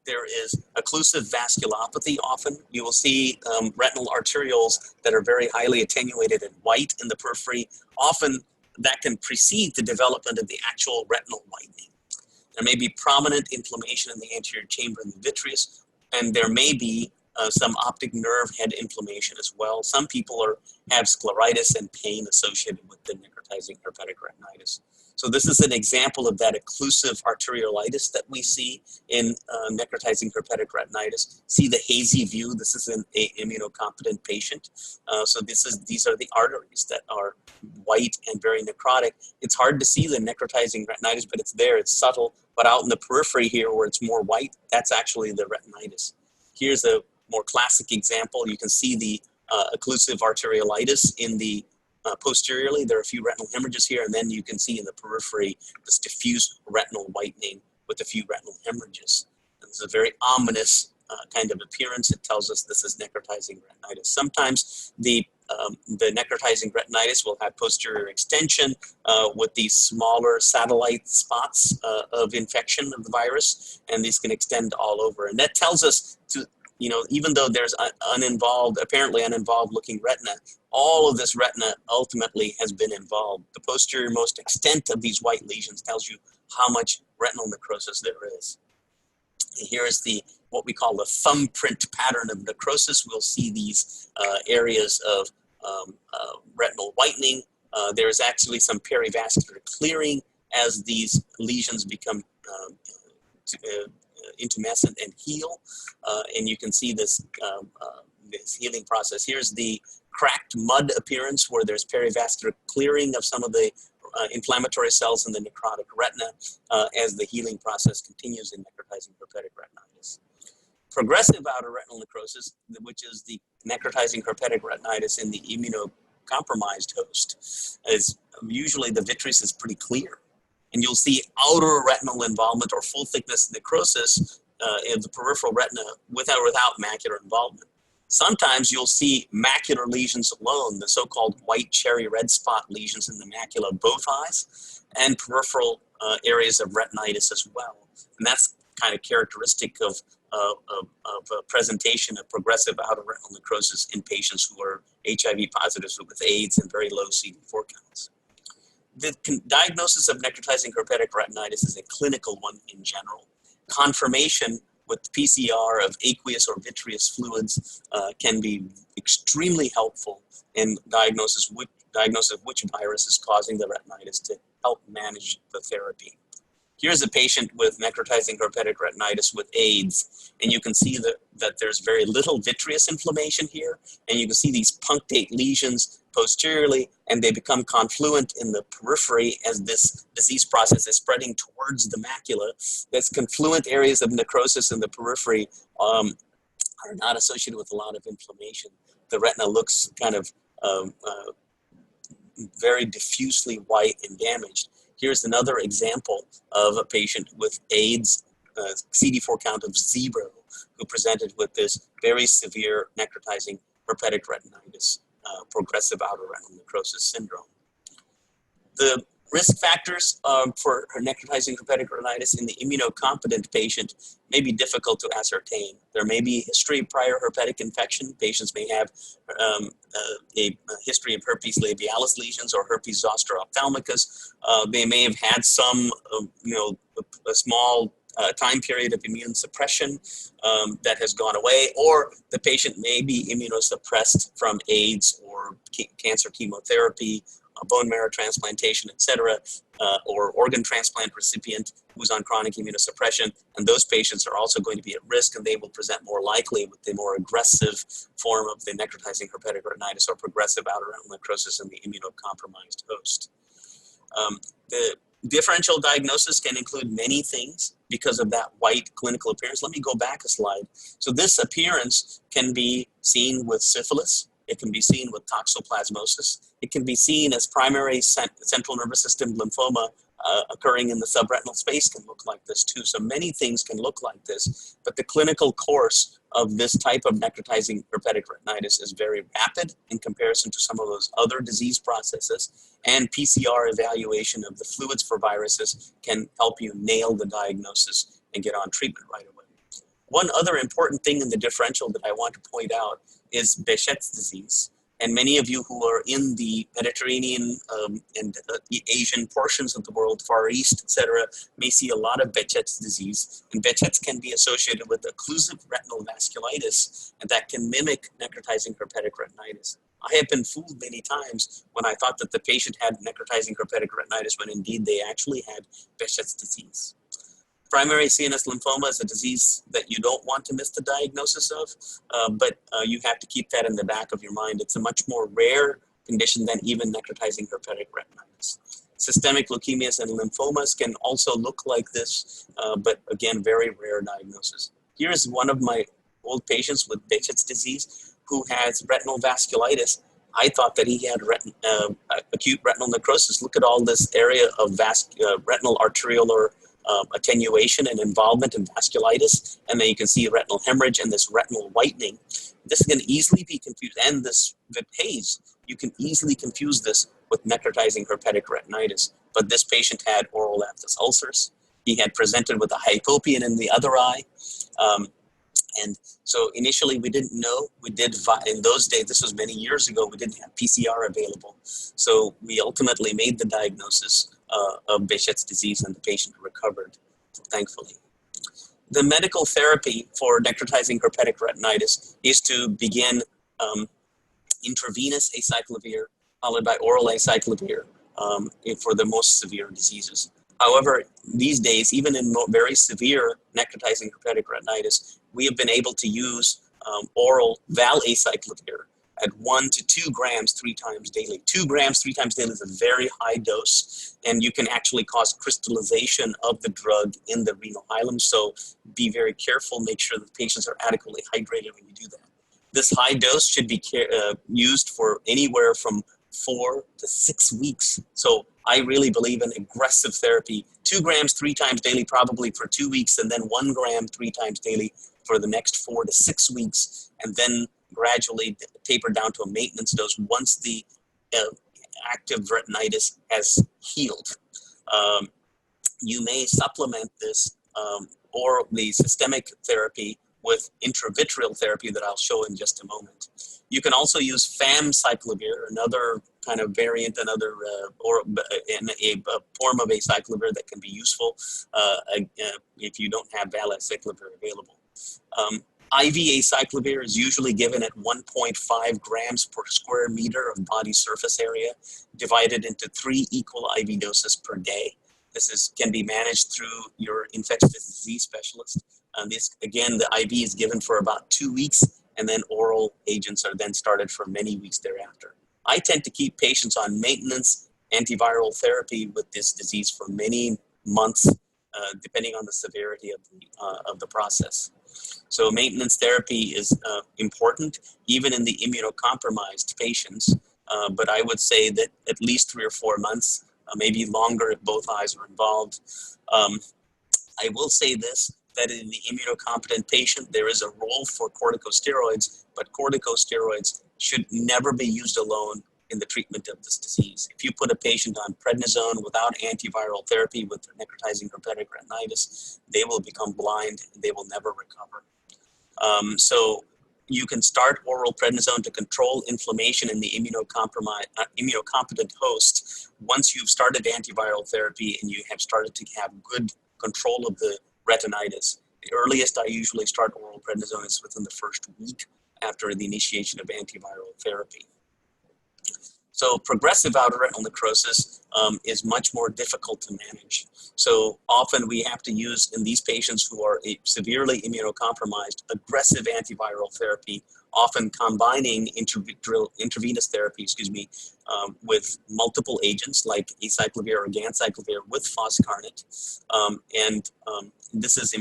there is occlusive vasculopathy often. You will see retinal arterioles that are very highly attenuated and white in the periphery. Often that can precede the development of the actual retinal whitening. There may be prominent inflammation in the anterior chamber in the vitreous, and there may be some optic nerve head inflammation as well. Some people have scleritis and pain associated with the necrotizing herpetic retinitis. So this is an example of that occlusive arteriolitis that we see in necrotizing herpetic retinitis. See the hazy view. This is an immunocompetent patient. So these are the arteries that are white and very necrotic. It's hard to see the necrotizing retinitis, but it's there. It's subtle. But out in the periphery here, where it's more white, that's actually the retinitis. Here's a more classic example. You can see the occlusive arteriolitis in the posteriorly. There are a few retinal hemorrhages here, and then you can see in the periphery this diffuse retinal whitening with a few retinal hemorrhages. And this is a very ominous kind of appearance. It tells us this is necrotizing retinitis. Sometimes the necrotizing retinitis will have posterior extension with these smaller satellite spots of infection of the virus, and these can extend all over. And that tells us to, even though there's apparently uninvolved looking retina, all of this retina ultimately has been involved. The posterior most extent of these white lesions tells you how much retinal necrosis there is. And here is what we call the thumbprint pattern of necrosis. We'll see these areas of retinal whitening. There is actually some perivascular clearing as these lesions become intumescent and heal, and you can see this this healing process. Here's the cracked mud appearance where there's perivascular clearing of some of the inflammatory cells in the necrotic retina as the healing process continues in necrotizing herpetic retinitis. Progressive outer retinal necrosis, which is the necrotizing herpetic retinitis in the immunocompromised host, is usually the vitreous is pretty clear. And you'll see outer retinal involvement or full thickness necrosis in the peripheral retina without macular involvement. Sometimes you'll see macular lesions alone, the so-called white cherry red spot lesions in the macula of both eyes, and peripheral areas of retinitis as well. And that's kind of characteristic of presentation of progressive outer retinal necrosis in patients who are HIV positive with AIDS and very low CD4 counts. The diagnosis of necrotizing herpetic retinitis is a clinical one in general. Confirmation with PCR of aqueous or vitreous fluids can be extremely helpful in diagnosis of which virus is causing the retinitis to help manage the therapy. Here's a patient with necrotizing herpetic retinitis with AIDS, and you can see that there's very little vitreous inflammation here, and you can see these punctate lesions posteriorly, and they become confluent in the periphery as this disease process is spreading towards the macula. This confluent areas of necrosis in the periphery are not associated with a lot of inflammation. The retina looks kind of very diffusely white and damaged. Here's another example of a patient with AIDS, CD4 count of 0, who presented with this very severe necrotizing herpetic retinitis, progressive outer retinal necrosis syndrome. The risk factors for necrotizing herpetic retinitis in the immunocompetent patient may be difficult to ascertain. There may be history of prior herpetic infection. Patients may have a history of herpes labialis lesions or herpes zoster ophthalmicus. They may have had some, a small time period of immune suppression that has gone away, or the patient may be immunosuppressed from AIDS or cancer chemotherapy, bone marrow transplantation, etc., or organ transplant recipient who's on chronic immunosuppression, and those patients are also going to be at risk, and they will present more likely with the more aggressive form of the necrotizing herpetic retinitis or progressive outer retinal necrosis in the immunocompromised host. The differential diagnosis can include many things because of that white clinical appearance. Let me go back a slide. So this appearance can be seen with syphilis. It can be seen with toxoplasmosis. It can be seen as primary central nervous system lymphoma occurring in the subretinal space can look like this too. So many things can look like this, but the clinical course of this type of necrotizing herpetic retinitis is very rapid in comparison to some of those other disease processes, and PCR evaluation of the fluids for viruses can help you nail the diagnosis and get on treatment right away. One other important thing in the differential that I want to point out is Behçet's disease. And many of you who are in the Mediterranean and Asian portions of the world, Far East, etc., may see a lot of Behçet's disease. And Behçet's can be associated with occlusive retinal vasculitis, and that can mimic necrotizing herpetic retinitis. I have been fooled many times when I thought that the patient had necrotizing herpetic retinitis when indeed they actually had Behçet's disease. Primary CNS lymphoma is a disease that you don't want to miss the diagnosis of, but you have to keep that in the back of your mind. It's a much more rare condition than even necrotizing herpetic retinitis. Systemic leukemias and lymphomas can also look like this, but again, very rare diagnosis. Here's one of my old patients with Behçet's disease who has retinal vasculitis. I thought that he had acute retinal necrosis. Look at all this area of retinal arteriolar attenuation and involvement in vasculitis, and then you can see retinal hemorrhage and this retinal whitening. This can easily be confused, and this haze, you can easily confuse this with necrotizing herpetic retinitis. But this patient had oral aphthous ulcers. He had presented with a hypopyon in the other eye. And so initially we didn't know. We did, in those days, this was many years ago, we didn't have PCR available. So we ultimately made the diagnosis of Behçet's disease, and the patient recovered, thankfully. The medical therapy for necrotizing herpetic retinitis is to begin intravenous acyclovir, followed by oral acyclovir for the most severe diseases. However, these days, even in very severe necrotizing herpetic retinitis, we have been able to use oral valacyclovir at 1 to 2 grams 3 times daily. 2 grams 3 times daily is a very high dose, and you can actually cause crystallization of the drug in the renal hilum. So be very careful, make sure that patients are adequately hydrated when you do that. This high dose should be used for anywhere from 4 to 6 weeks. So I really believe in aggressive therapy. 2 grams 3 times daily, probably for 2 weeks, and then 1 gram 3 times daily for the next 4 to 6 weeks, and then gradually taper down to a maintenance dose once the active retinitis has healed. You may supplement this or the systemic therapy with intravitreal therapy that I'll show in just a moment. You can also use famciclovir, another kind of variant, another a form of acyclovir that can be useful if you don't have valacyclovir available. IV acyclovir is usually given at 1.5 grams per square meter of body surface area, divided into 3 equal IV doses per day. This can be managed through your infectious disease specialist. This, again, the IV is given for about 2 weeks, and then oral agents are then started for many weeks thereafter. I tend to keep patients on maintenance antiviral therapy with this disease for many months, depending on the severity of the process. So maintenance therapy is important, even in the immunocompromised patients, but I would say that at least 3 or 4 months, maybe longer if both eyes are involved. I will say this, that in the immunocompetent patient, there is a role for corticosteroids, but corticosteroids should never be used alone in the treatment of this disease. If you put a patient on prednisone without antiviral therapy with necrotizing herpetic retinitis, they will become blind and they will never recover. So you can start oral prednisone to control inflammation in the immunocompetent host once you've started antiviral therapy and you have started to have good control of the retinitis. The earliest I usually start oral prednisone is within the first week after the initiation of antiviral therapy. So progressive outer retinal necrosis is much more difficult to manage. So often we have to use, in these patients who are severely immunocompromised, aggressive antiviral therapy, often combining intravenous therapy, with multiple agents like acyclovir or ganciclovir with foscarnet. This has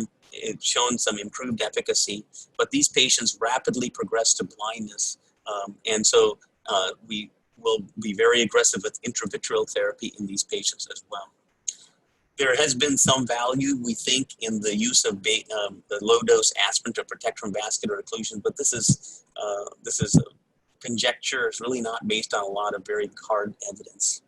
shown some improved efficacy, but these patients rapidly progress to blindness. And so we will be very aggressive with intravitreal therapy in these patients as well. There has been some value, we think, in the use of the low-dose aspirin to protect from vascular occlusion, but this is a conjecture. It's really not based on a lot of very hard evidence.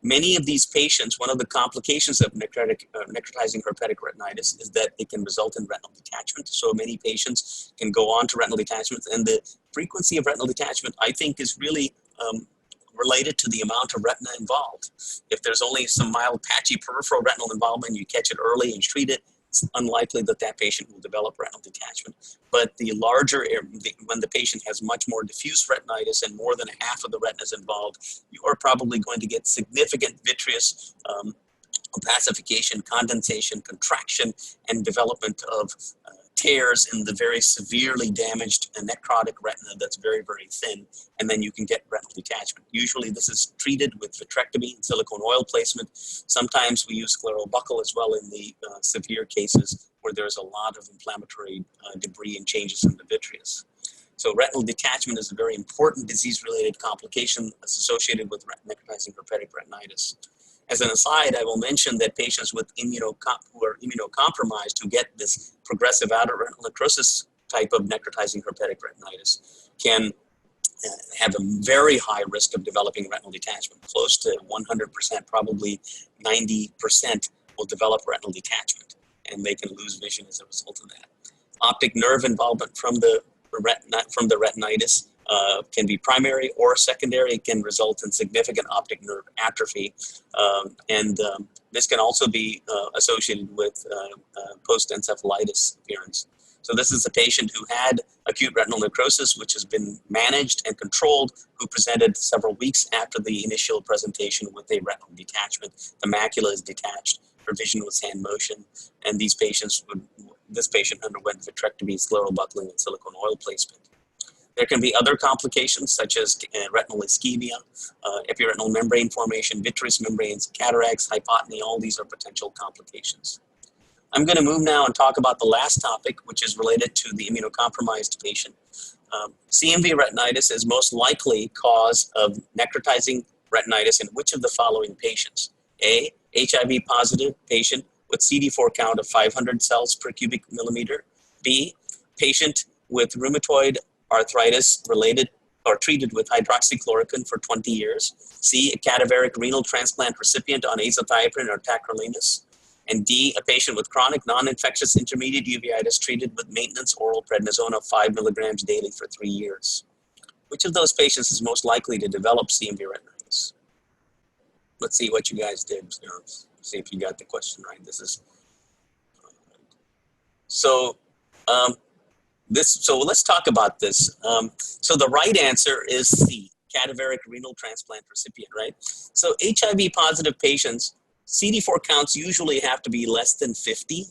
Many of these patients, one of the complications of necrotizing herpetic retinitis is that it can result in retinal detachment. So many patients can go on to retinal detachment, and the frequency of retinal detachment, I think, is really related to the amount of retina involved. If there's only some mild patchy peripheral retinal involvement, you catch it early and treat it, it's unlikely that that patient will develop retinal detachment. But the larger, when the patient has much more diffuse retinitis and more than half of the retina is involved, you are probably going to get significant vitreous opacification, condensation, contraction, and development of tears in the very severely damaged necrotic retina that's very, very thin, and then you can get retinal detachment. Usually this is treated with vitrectomy and silicone oil placement. Sometimes we use sclerobuckle as well in the severe cases where there's a lot of inflammatory debris and changes in the vitreous. So retinal detachment is a very important disease-related complication associated with necrotizing herpetic retinitis. As an aside, I will mention that patients with who are immunocompromised who get this progressive outer retinal necrosis type of necrotizing herpetic retinitis can have a very high risk of developing retinal detachment. Close to 100%, probably 90% will develop retinal detachment, and they can lose vision as a result of that. Optic nerve involvement from the retinitis can be primary or secondary. It can result in significant optic nerve atrophy. This can also be associated with post-encephalitis appearance. So this is a patient who had acute retinal necrosis, which has been managed and controlled, who presented several weeks after the initial presentation with a retinal detachment. The macula is detached, her vision was hand motion, and this patient underwent vitrectomy, scleral buckling, and silicone oil placement. There can be other complications such as retinal ischemia, epiretinal membrane formation, vitreous membranes, cataracts, hypotony. All these are potential complications. I'm going to move now and talk about the last topic, which is related to the immunocompromised patient. CMV retinitis is most likely cause of necrotizing retinitis in which of the following patients? A, HIV positive patient with CD4 count of 500 cells per cubic millimeter. B, patient with rheumatoid arthritis related or treated with hydroxychloroquine for 20 years. C, a cadaveric renal transplant recipient on azathioprine or tacrolimus. And D, a patient with chronic non-infectious intermediate uveitis treated with maintenance oral prednisone of 5 milligrams daily for 3 years. Which of those patients is most likely to develop CMV retinitis? Let's see what you guys did. See if you got the question right. So let's talk about this. So the right answer is C, cadaveric renal transplant recipient, right? So HIV positive patients, CD4 counts usually have to be less than 50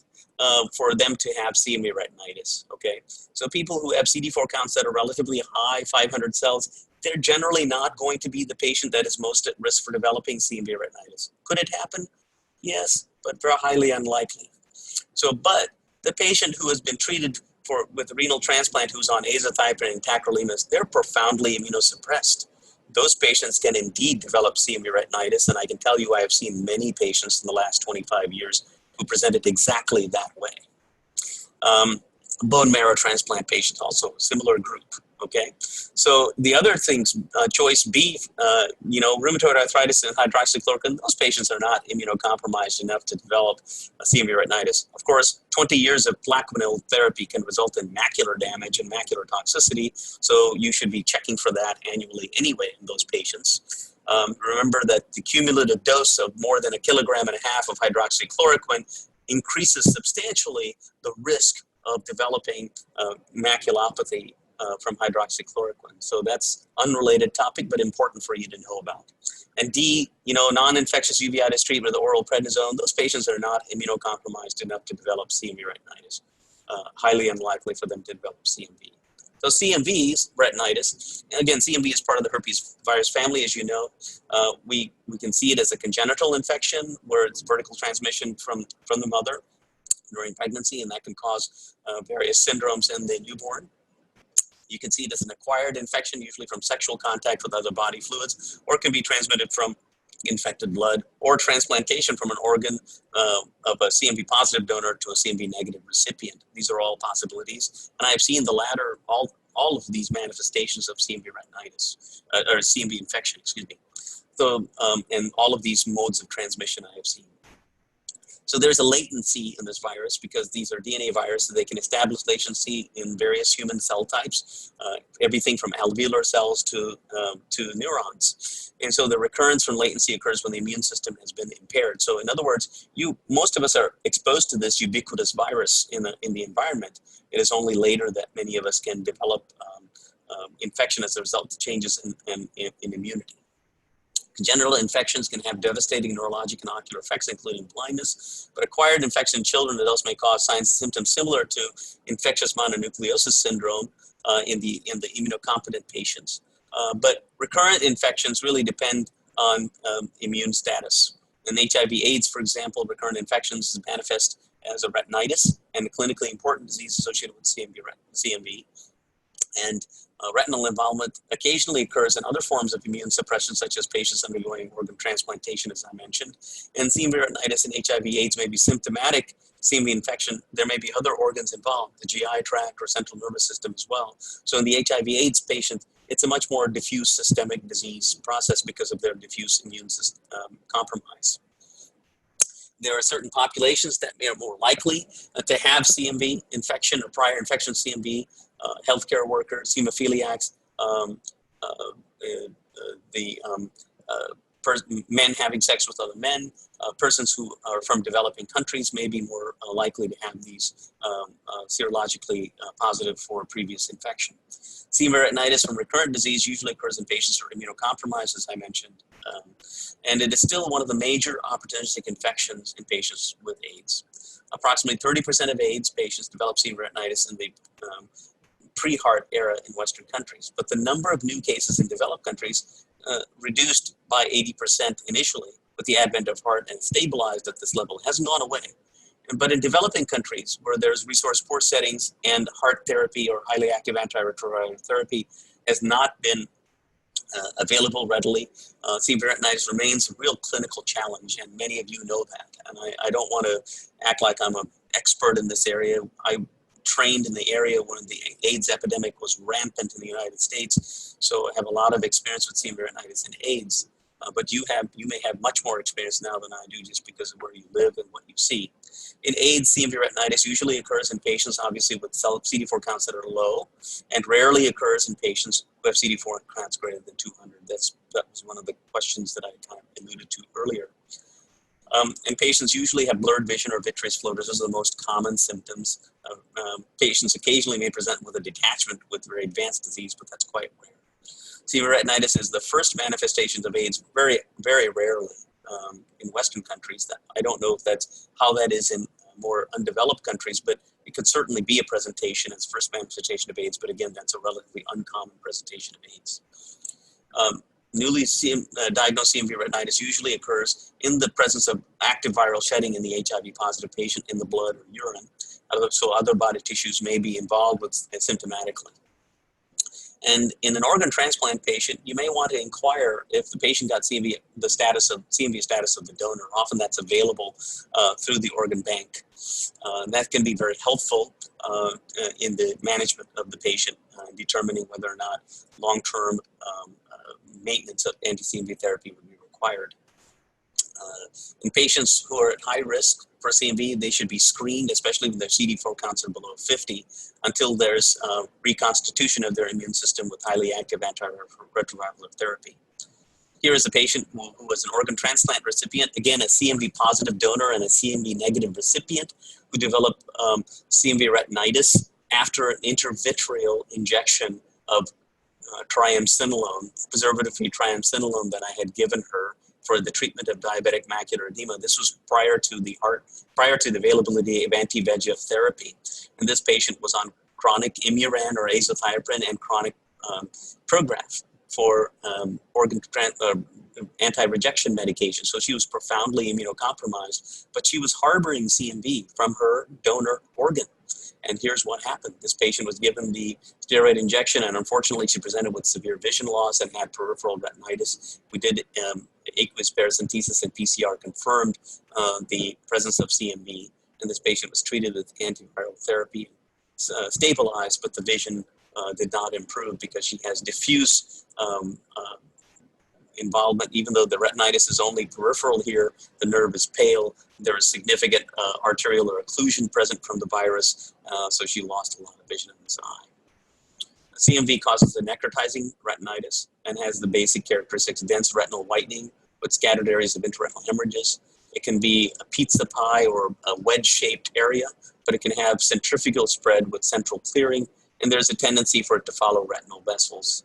for them to have CMV retinitis, okay? So people who have CD4 counts that are relatively high, 500 cells, they're generally not going to be the patient that is most at risk for developing CMV retinitis. Could it happen? Yes, but very highly unlikely. So, but the patient who has been treated with renal transplant who's on azathioprine and tacrolimus, they're profoundly immunosuppressed. Those patients can indeed develop CMV retinitis, and I can tell you I have seen many patients in the last 25 years who presented exactly that way. Bone marrow transplant patients also, a similar group, okay? So the other things, choice B, rheumatoid arthritis and hydroxychloroquine, those patients are not immunocompromised enough to develop a CMV retinitis. Of course, 20 years of Plaquenil therapy can result in macular damage and macular toxicity, so you should be checking for that annually anyway in those patients. Remember that the cumulative dose of more than 1.5 kilograms of hydroxychloroquine increases substantially the risk of developing maculopathy from hydroxychloroquine. So that's unrelated topic, but important for you to know about. And D, non-infectious uveitis treatment with oral prednisone, those patients are not immunocompromised enough to develop CMV retinitis. Highly unlikely for them to develop CMV. So CMV's retinitis, again, CMV is part of the herpes virus family, as you know. We can see it as a congenital infection where it's vertical transmission from the mother during pregnancy, and that can cause various syndromes in the newborn. You can see it as an acquired infection, usually from sexual contact with other body fluids, or it can be transmitted from infected blood or transplantation from an organ of a CMV positive donor to a CMV negative recipient. These are all possibilities. And I have seen the latter, all of these manifestations of CMV retinitis, or CMV infection, excuse me. So, and all of these modes of transmission I have seen. So there's a latency in this virus because these are DNA viruses. They can establish latency in various human cell types, everything from alveolar cells to neurons. And so the recurrence from latency occurs when the immune system has been impaired. So in other words, most of us are exposed to this ubiquitous virus in the environment. It is only later that many of us can develop infection as a result of changes in immunity. Congenital infections can have devastating neurologic and ocular effects, including blindness, but acquired infection in children and adults may cause signs and symptoms similar to infectious mononucleosis syndrome in the immunocompetent patients. But recurrent infections really depend on immune status. In HIV/AIDS, for example, recurrent infections manifest as a retinitis and a clinically important disease associated with CMV. And retinal involvement occasionally occurs in other forms of immune suppression, such as patients undergoing organ transplantation, as I mentioned. And CMV retinitis and HIV/AIDS may be symptomatic CMV infection. There may be other organs involved, the GI tract or central nervous system as well. So in the HIV/AIDS patient, it's a much more diffuse systemic disease process because of their diffuse immune system compromise. There are certain populations that are more likely to have CMV infection or prior infection CMV, healthcare workers, hemophiliacs, men having sex with other men, persons who are from developing countries may be more likely to have these serologically positive for previous infection. CMV retinitis from recurrent disease usually occurs in patients who are immunocompromised, as I mentioned, and it is still one of the major opportunistic infections in patients with AIDS. Approximately 30% of AIDS patients develop CMV retinitis in the pre-HAART era in Western countries, but the number of new cases in developed countries reduced by 80% initially with the advent of HAART and stabilized at this level. It hasn't gone away. But in developing countries where there's resource-poor settings and HAART therapy or highly active antiretroviral therapy has not been available readily, CMV retinitis remains a real clinical challenge, and many of you know that. And I don't want to act like I'm an expert in this area. I trained in the area when the AIDS epidemic was rampant in the United States, so I have a lot of experience with CMV retinitis and AIDS. But you may have much more experience now than I do just because of where you live and what you see. In AIDS, CMV retinitis usually occurs in patients obviously with CD4 counts that are low, and rarely occurs in patients who have CD4 counts greater than 200. That was one of the questions that I kind of alluded to earlier. And patients usually have blurred vision or vitreous floaters. Those are the most common symptoms. Patients occasionally may present with a detachment with very advanced disease, but that's quite rare. CMV retinitis is the first manifestations of AIDS very, very rarely in Western countries. I don't know if that's how that is in more undeveloped countries, but it could certainly be a presentation as first manifestation of AIDS, but again, that's a relatively uncommon presentation of AIDS. Newly diagnosed CMV retinitis usually occurs in the presence of active viral shedding in the HIV positive patient in the blood or urine, so other body tissues may be involved with symptomatically. And in an organ transplant patient, you may want to inquire if the patient got CMV status of the donor. Often that's available through the organ bank. That can be very helpful in the management of the patient, determining whether or not long-term maintenance of anti-CMV therapy would be required. In patients who are at high risk for CMV, they should be screened, especially when their CD4 counts are below 50, until there's reconstitution of their immune system with highly active antiretroviral therapy. Here is a patient who was an organ transplant recipient, again, a CMV positive donor and a CMV negative recipient who developed CMV retinitis after an intravitreal injection of triamcinolone, preservative-free triamcinolone that I had given her for the treatment of diabetic macular edema. This was prior to the availability of anti-VEGF therapy. And this patient was on chronic Imuran or azathioprine and chronic Prograf for anti-rejection medication. So she was profoundly immunocompromised, but she was harboring CMV from her donor organ. And here's what happened. This patient was given the steroid injection, and unfortunately she presented with severe vision loss and had peripheral retinitis. We did aqueous paracentesis, and PCR confirmed the presence of CMV, and this patient was treated with antiviral therapy, stabilized, but the vision did not improve because she has diffuse involvement. Even though the retinitis is only peripheral here, the nerve is pale. There is significant arteriolar occlusion present from the virus, so she lost a lot of vision in this eye. CMV causes a necrotizing retinitis and has the basic characteristics: dense retinal whitening with scattered areas of intraretinal hemorrhages. It can be a pizza pie or a wedge-shaped area, but it can have centrifugal spread with central clearing, and there's a tendency for it to follow retinal vessels.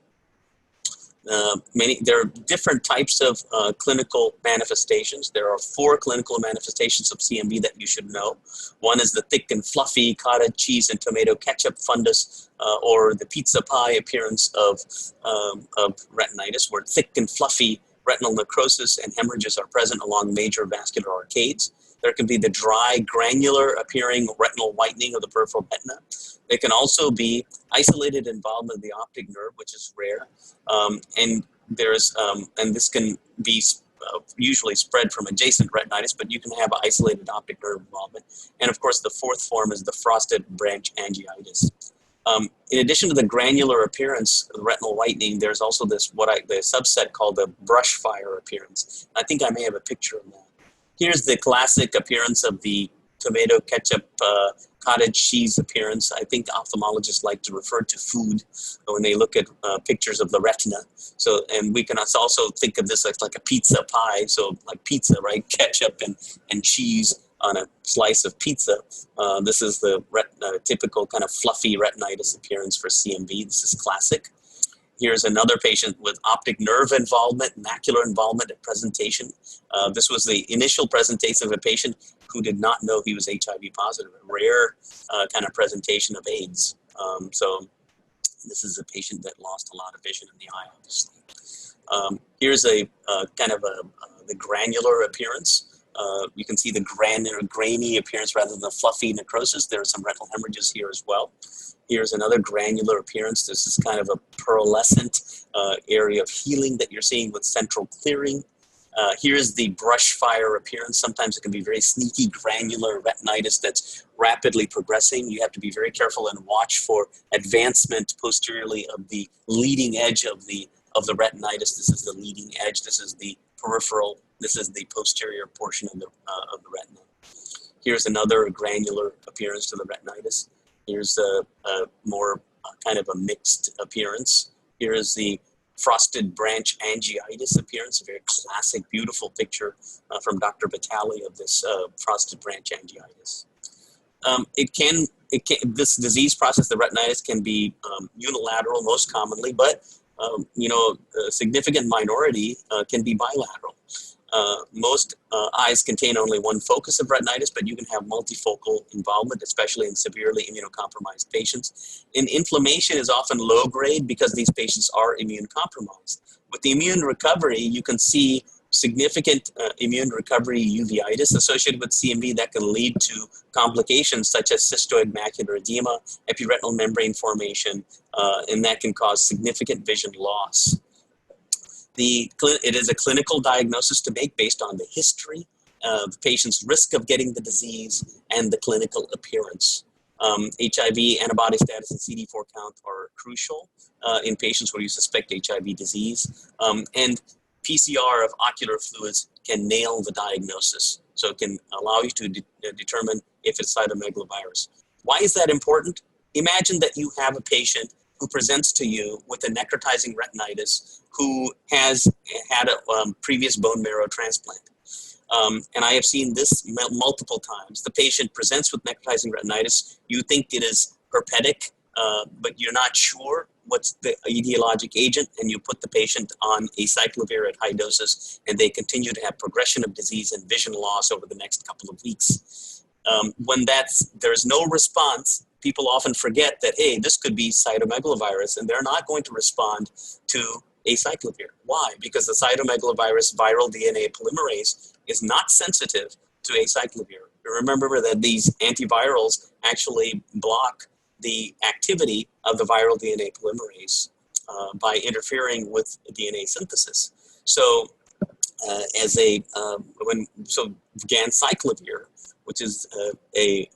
There are different types of clinical manifestations. There are 4 clinical manifestations of CMV that you should know. One is the thick and fluffy cottage cheese and tomato ketchup fundus, or the pizza pie appearance of retinitis, where thick and fluffy retinal necrosis and hemorrhages are present along major vascular arcades. There can be the dry, granular appearing retinal whitening of the peripheral retina. There can also be isolated involvement of the optic nerve, which is rare, and this can be usually spread from adjacent retinitis, but you can have isolated optic nerve involvement. And of course, the 4th form is the frosted branch angiitis. In addition to the granular appearance of the retinal whitening, there's also the subset called the brush fire appearance. I think I may have a picture of that. Here's the classic appearance of the tomato ketchup cottage cheese appearance. I think ophthalmologists like to refer to food when they look at pictures of the retina. So, and we can also think of this as like a pizza pie. So like pizza, right? Ketchup and cheese on a slice of pizza. This is the typical kind of fluffy retinitis appearance for CMV. This is classic. Here's another patient with optic nerve involvement, macular involvement at presentation. This was the initial presentation of a patient who did not know he was HIV positive, a rare kind of presentation of AIDS. So this is a patient that lost a lot of vision in the eye, obviously. Here's a kind of the granular appearance. You can see the grainy appearance rather than the fluffy necrosis. There are some retinal hemorrhages here as well. Here's another granular appearance. This is kind of a pearlescent area of healing that you're seeing with central clearing. Here's the brush fire appearance. Sometimes it can be very sneaky granular retinitis that's rapidly progressing. You have to be very careful and watch for advancement posteriorly of the leading edge of the retinitis. This is the leading edge. This is the peripheral. This is the posterior portion of the retina. Here's another granular appearance to the retinitis. Here's a more kind of a mixed appearance. Here is the frosted branch angiitis appearance, a very classic, beautiful picture from Dr. Vitale of this frosted branch angiitis. This disease process, the retinitis, can be unilateral most commonly, but a significant minority can be bilateral. Most eyes contain only one focus of retinitis, but you can have multifocal involvement, especially in severely immunocompromised patients. And inflammation is often low grade because these patients are immune compromised. With the immune recovery, you can see significant immune recovery uveitis associated with CMV that can lead to complications such as cystoid macular edema, epiretinal membrane formation, and that can cause significant vision loss. It is a clinical diagnosis to make based on the history, the patient's risk of getting the disease, and the clinical appearance. HIV antibody status and CD4 count are crucial in patients where you suspect HIV disease. And PCR of ocular fluids can nail the diagnosis. So it can allow you to determine if it's cytomegalovirus. Why is that important? Imagine that you have a patient who presents to you with a necrotizing retinitis who has had a previous bone marrow transplant. And I have seen this multiple times. The patient presents with necrotizing retinitis. You think it is herpetic, but you're not sure what's the etiologic agent, and you put the patient on acyclovir at high doses, and they continue to have progression of disease and vision loss over the next couple of weeks. When there's no response, people often forget that, hey, this could be cytomegalovirus, and they're not going to respond to acyclovir. Why? Because the cytomegalovirus viral DNA polymerase is not sensitive to acyclovir. Remember that these antivirals actually block the activity of the viral DNA polymerase by interfering with DNA synthesis. So ganciclovir, which is a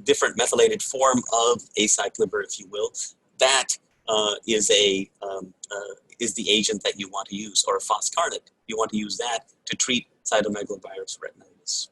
different methylated form of acyclovir, if you will, that is the agent that you want to use, or foscarnet. You want to use that to treat cytomegalovirus retinitis.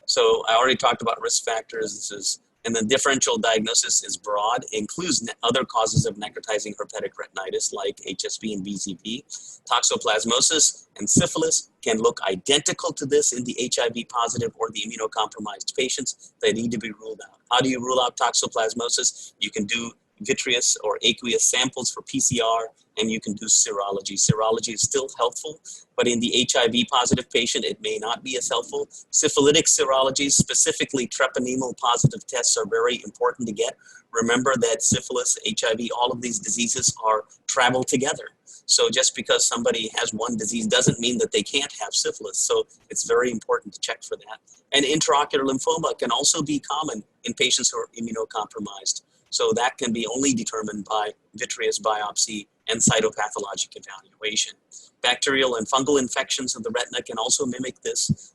So I already talked about risk factors. And the differential diagnosis is broad, includes other causes of necrotizing herpetic retinitis like HSV and VZV. Toxoplasmosis and syphilis can look identical to this in the HIV positive or the immunocompromised patients. They need to be ruled out. How do you rule out toxoplasmosis? You can do vitreous or aqueous samples for PCR, and you can do serology. Serology is still helpful, but in the HIV positive patient, it may not be as helpful. Syphilitic serologies, specifically treponemal positive tests, are very important to get. Remember that syphilis, HIV, all of these diseases travel together. So just because somebody has one disease doesn't mean that they can't have syphilis. So it's very important to check for that. And intraocular lymphoma can also be common in patients who are immunocompromised. So that can be only determined by vitreous biopsy and cytopathologic evaluation. Bacterial and fungal infections of the retina can also mimic this.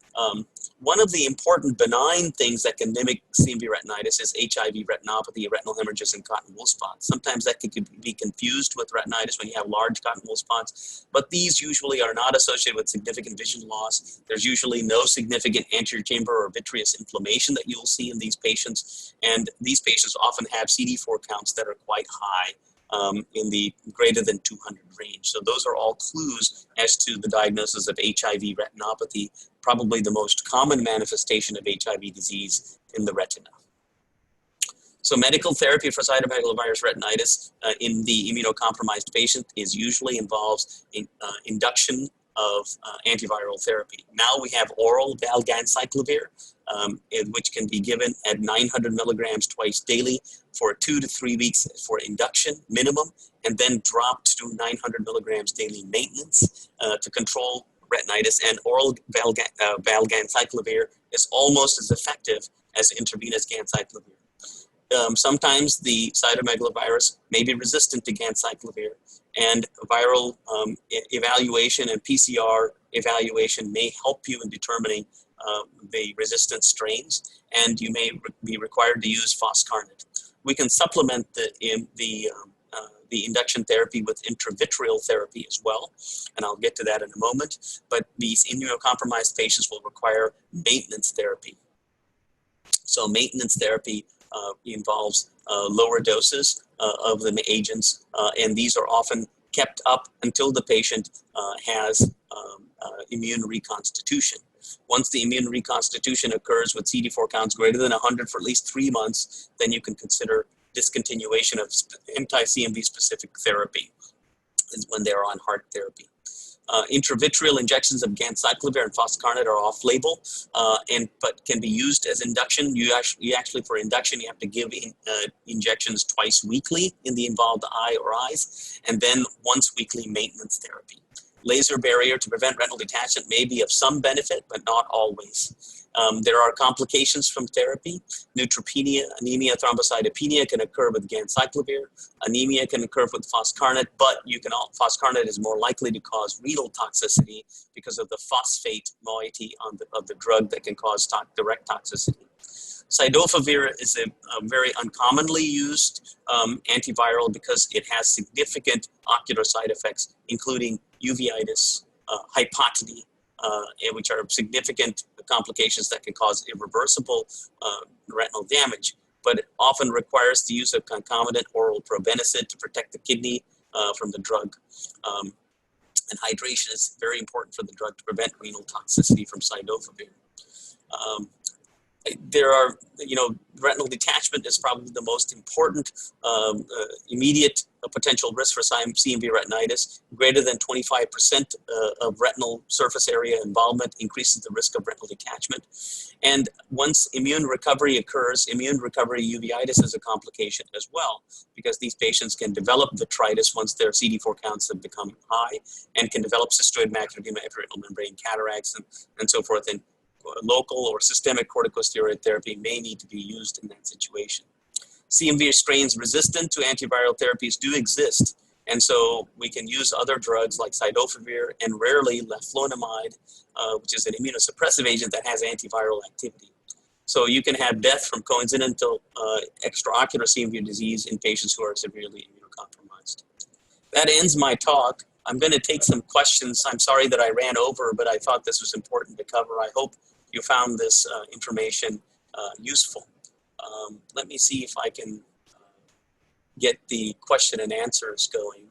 One of the important benign things that can mimic CMV retinitis is HIV retinopathy, retinal hemorrhages, and cotton wool spots. Sometimes that can be confused with retinitis when you have large cotton wool spots, but these usually are not associated with significant vision loss. There's usually no significant anterior chamber or vitreous inflammation that you'll see in these patients, and these patients often have CD4 counts that are quite high, in the greater than 200 range. So those are all clues as to the diagnosis of HIV retinopathy, probably the most common manifestation of HIV disease in the retina. So medical therapy for cytomegalovirus retinitis in the immunocompromised patient usually involves induction of antiviral therapy. Now we have oral valganciclovir, which can be given at 900 milligrams twice daily for 2 to 3 weeks for induction minimum, and then dropped to 900 milligrams daily maintenance to control retinitis. And oral valganciclovir is almost as effective as intravenous ganciclovir. Sometimes the cytomegalovirus may be resistant to ganciclovir, and viral evaluation and PCR evaluation may help you in determining the resistant strains, and you may be required to use foscarnet. We can supplement the induction therapy with intravitreal therapy as well, and I'll get to that in a moment, but these immunocompromised patients will require maintenance therapy. So maintenance therapy involves lower doses of the agents, and these are often kept up until the patient has immune reconstitution. Once the immune reconstitution occurs with CD4 counts greater than 100 for at least 3 months, then you can consider discontinuation of anti-CMV specific therapy is when they're on HART therapy. Intravitreal injections of ganciclovir and foscarnet are off-label, but can be used as induction. You actually for induction, you have to give injections twice weekly in the involved eye or eyes, and then once weekly maintenance therapy. Laser barrier to prevent retinal detachment may be of some benefit, but not always. There are complications from therapy. Neutropenia, anemia, thrombocytopenia can occur with ganciclovir. Anemia can occur with foscarnet, but foscarnet is more likely to cause renal toxicity because of the phosphate moiety of the drug that can cause direct toxicity. Cidofovir is a very uncommonly used antiviral because it has significant ocular side effects, including uveitis, hypotony, which are significant complications that can cause irreversible retinal damage, but it often requires the use of concomitant oral probenecid to protect the kidney from the drug. And hydration is very important for the drug to prevent renal toxicity from cidofovir. There are, retinal detachment is probably the most important immediate potential risk for CMV retinitis. Greater than 25% of retinal surface area involvement increases the risk of retinal detachment. And once immune recovery occurs, immune recovery uveitis is a complication as well, because these patients can develop vitritis once their CD4 counts have become high, and can develop cystoid macular edema, retinal membrane cataracts, and so forth. And local or systemic corticosteroid therapy may need to be used in that situation. CMV strains resistant to antiviral therapies do exist, and so we can use other drugs like cidofovir and rarely leflunomide, which is an immunosuppressive agent that has antiviral activity. So you can have death from coincidental extraocular CMV disease in patients who are severely immunocompromised. That ends my talk. I'm going to take some questions. I'm sorry that I ran over, but I thought this was important to cover. I hope you found this information useful. Let me see if I can get the question and answers going.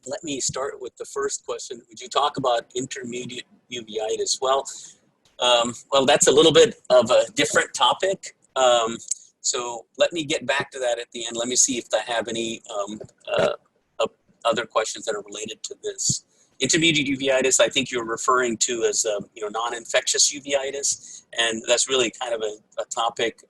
Let me start with the first question. Would you talk about intermediate uveitis? Well, that's a little bit of a different topic. So let me get back to that at the end. Let me see if I have any other questions that are related to this. Intermediate uveitis, I think you're referring to as non-infectious uveitis, and that's really kind of a topic.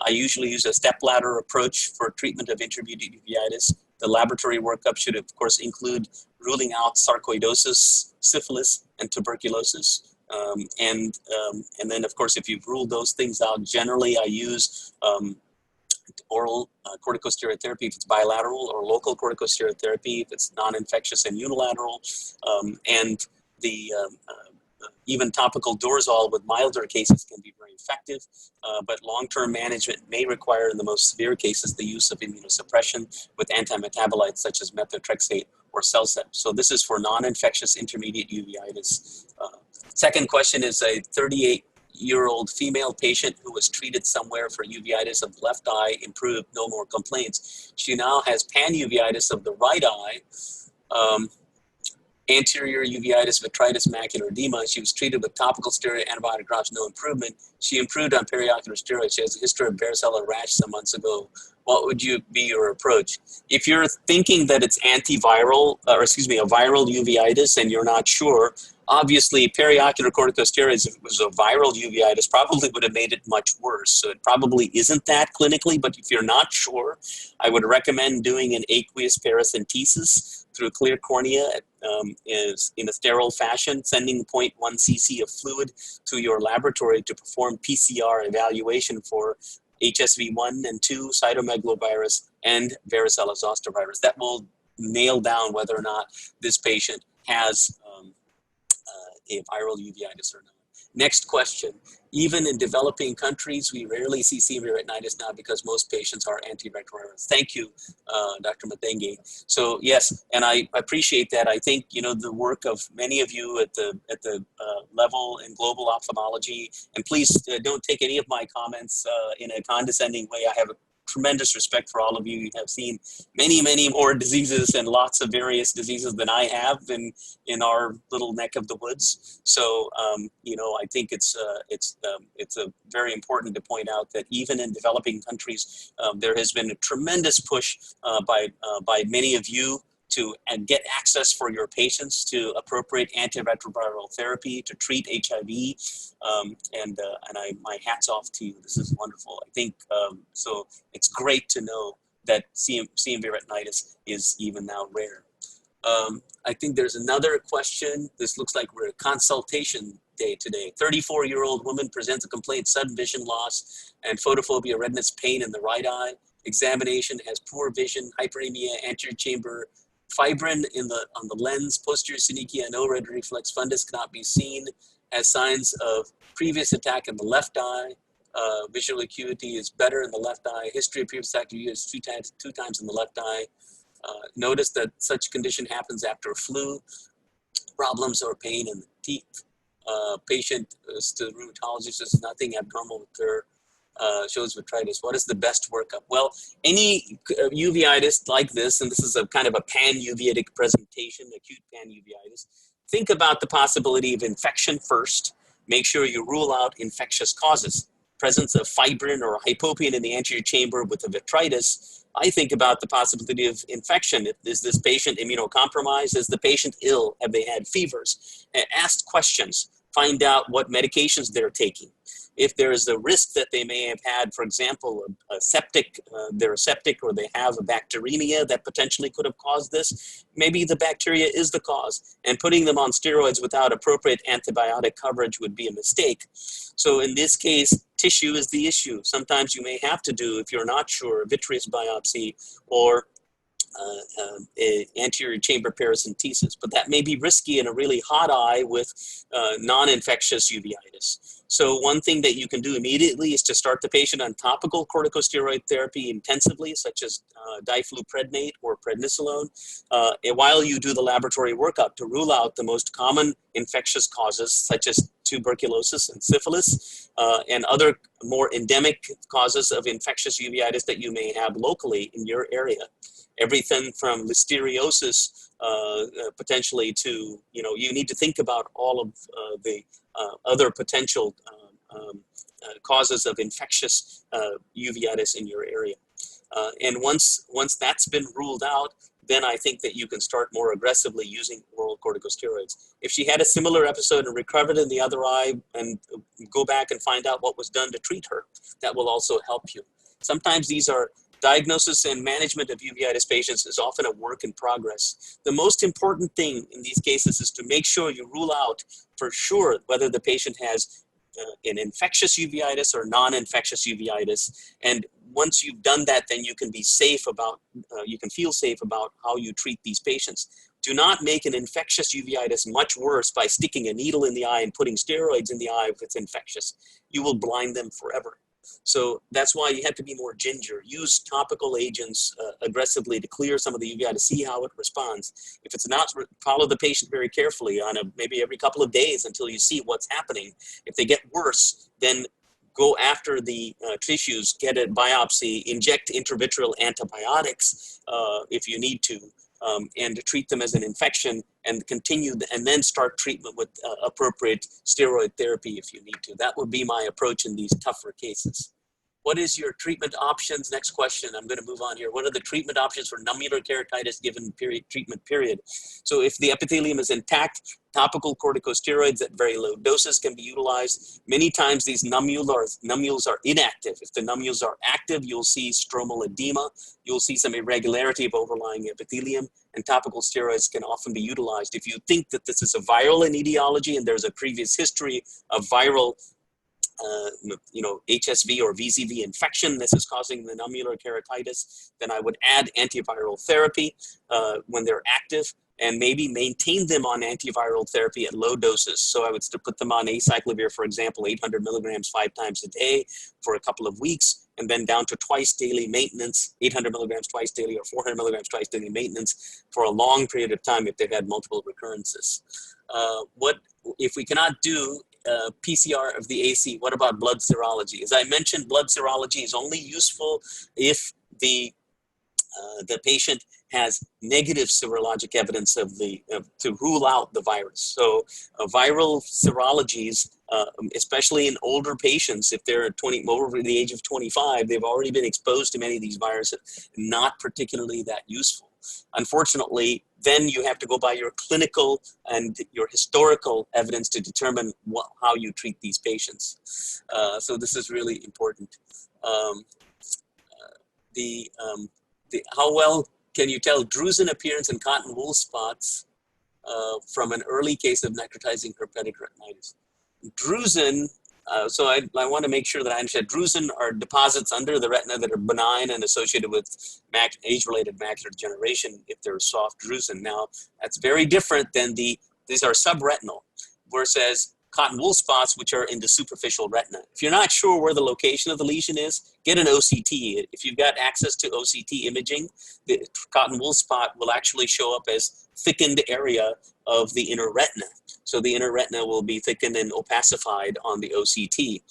I usually use a stepladder approach for treatment of intermediate uveitis. The laboratory workup should, of course, include ruling out sarcoidosis, syphilis, and tuberculosis. And then, of course, if you've ruled those things out, generally I use oral corticosteroid therapy if it's bilateral, or local corticosteroid therapy if it's non-infectious and unilateral. And the even topical Dorzol with milder cases can be very effective, but long-term management may require, in the most severe cases, the use of immunosuppression with antimetabolites such as methotrexate or Celsep. So this is for non-infectious intermediate uveitis. Second question is a 38-year-old female patient who was treated somewhere for uveitis of the left eye, improved, no more complaints. She now has panuveitis of the right eye, anterior uveitis, vitritis, macular edema. She was treated with topical steroid antibiotic drops, no improvement. She improved on periocular steroids. She has a history of varicella rash some months ago. What would be your approach? If you're thinking that it's antiviral, or excuse me, a viral uveitis and you're not sure, obviously periocular corticosteroids, if it was a viral uveitis, probably would have made it much worse. So it probably isn't that clinically, but if you're not sure, I would recommend doing an aqueous paracentesis through clear cornea is in a sterile fashion, sending 0.1 cc of fluid to your laboratory to perform PCR evaluation for HSV 1 and 2, cytomegalovirus, and varicella zoster virus. That will nail down whether or not this patient has a viral uveitis or not. Next question. Even in developing countries, we rarely see CV retinitis now because most patients are antiretrovirals. Thank you, Dr. Matenge. So yes, and I appreciate that. I think, you know, the work of many of you at the level in global ophthalmology, and please don't take any of my comments in a condescending way. I have a tremendous respect for all of you. You have seen many, many more diseases and lots of various diseases than I have in our little neck of the woods. So, you know, I think it's a very important to point out that even in developing countries, there has been a tremendous push by many of you to get access for your patients to appropriate antiretroviral therapy to treat HIV, and my hat's off to you. This is wonderful. I think so. It's great to know that CMV retinitis is even now rare. I think there's another question. This looks like we're at consultation day today. 34-year-old woman presents a complaint, sudden vision loss, and photophobia, redness, pain in the right eye. Examination has poor vision, hyperemia, anterior chamber, fibrin on the lens, posterior synechia, no red reflex, fundus cannot be seen, has signs of previous attack in the left eye. Visual acuity is better in the left eye. History of previous attack is two times in the left eye. Notice that such condition happens after flu, problems or pain in the teeth. Patient is to the rheumatologist, there's nothing abnormal with her. Shows vitritis. What is the best workup? Well, any uveitis like this, and this is a kind of a pan-uveitic presentation, acute pan-uveitis, think about the possibility of infection first. Make sure you rule out infectious causes. Presence of fibrin or hypopyon in the anterior chamber with a vitritis, I think about the possibility of infection. Is this patient immunocompromised? Is the patient ill? Have they had fevers? Ask questions. Find out what medications they're taking. If there is a risk that they may have had, for example, they're septic or they have a bacteremia that potentially could have caused this, maybe the bacteria is the cause, and putting them on steroids without appropriate antibiotic coverage would be a mistake. So in this case, tissue is the issue. Sometimes you may have to do, if you're not sure, a vitreous biopsy or anterior chamber paracentesis, but that may be risky in a really hot eye with non-infectious uveitis. So one thing that you can do immediately is to start the patient on topical corticosteroid therapy intensively, such as difluprednate or prednisolone, while you do the laboratory workup to rule out the most common infectious causes, such as tuberculosis and syphilis, and other more endemic causes of infectious uveitis that you may have locally in your area. Everything from listeriosis potentially to, you know, you need to think about all of the other potential causes of infectious uveitis in your area. And once that's been ruled out, then I think that you can start more aggressively using oral corticosteroids. If she had a similar episode and recovered in the other eye, and go back and find out what was done to treat her, that will also help you. Sometimes these are diagnosis and management of uveitis patients is often a work in progress. The most important thing in these cases is to make sure you rule out for sure whether the patient has an infectious uveitis or non-infectious uveitis. And once you've done that, then you can be safe about, you can feel safe about how you treat these patients. Do not make an infectious uveitis much worse by sticking a needle in the eye and putting steroids in the eye if it's infectious. You will blind them forever. So that's why you have to be more ginger. Use topical agents aggressively to clear some of the uveitis, see how it responds. If it's not, follow the patient very carefully on maybe every couple of days until you see what's happening. If they get worse, then go after the tissues, get a biopsy, inject intravitreal antibiotics if you need to, and to treat them as an infection and continue, and then start treatment with appropriate steroid therapy if you need to. That would be my approach in these tougher cases. What is your treatment options? Next question. I'm going to move on here. What are the treatment options for nummular keratitis given treatment period? So if the epithelium is intact, topical corticosteroids at very low doses can be utilized. Many times these nummules are inactive. If the nummules are active, you'll see stromal edema. You'll see some irregularity of overlying epithelium, and topical steroids can often be utilized. If you think that this is a viral in etiology and there's a previous history of viral HSV or VZV infection, this is causing the nummular keratitis, then I would add antiviral therapy when they're active, and maybe maintain them on antiviral therapy at low doses. So I would still put them on acyclovir, for example, 800 milligrams 5 times a day for a couple of weeks, and then down to twice daily maintenance, 800 milligrams twice daily or 400 milligrams twice daily maintenance for a long period of time if they've had multiple recurrences. What if we cannot do PCR of the AC, what about blood serology? As I mentioned, blood serology is only useful if the patient has negative serologic evidence of to rule out the virus. So viral serologies, especially in older patients, if they're over the age of 25, they've already been exposed to many of these viruses, not particularly that useful. Unfortunately, then you have to go by your clinical and your historical evidence to determine how you treat these patients. So this is really important. How well can you tell drusen appearance and cotton wool spots from an early case of necrotizing herpetic retinitis? Drusen, so I want to make sure that I understand. Drusen are deposits under the retina that are benign and associated with age-related macular degeneration if they're soft drusen. Now, that's very different than these are subretinal, whereas cotton wool spots, which are in the superficial retina. If you're not sure where the location of the lesion is, get an OCT. If you've got access to OCT imaging, the cotton wool spot will actually show up as thickened area of the inner retina. So the inner retina will be thickened and opacified on the OCT.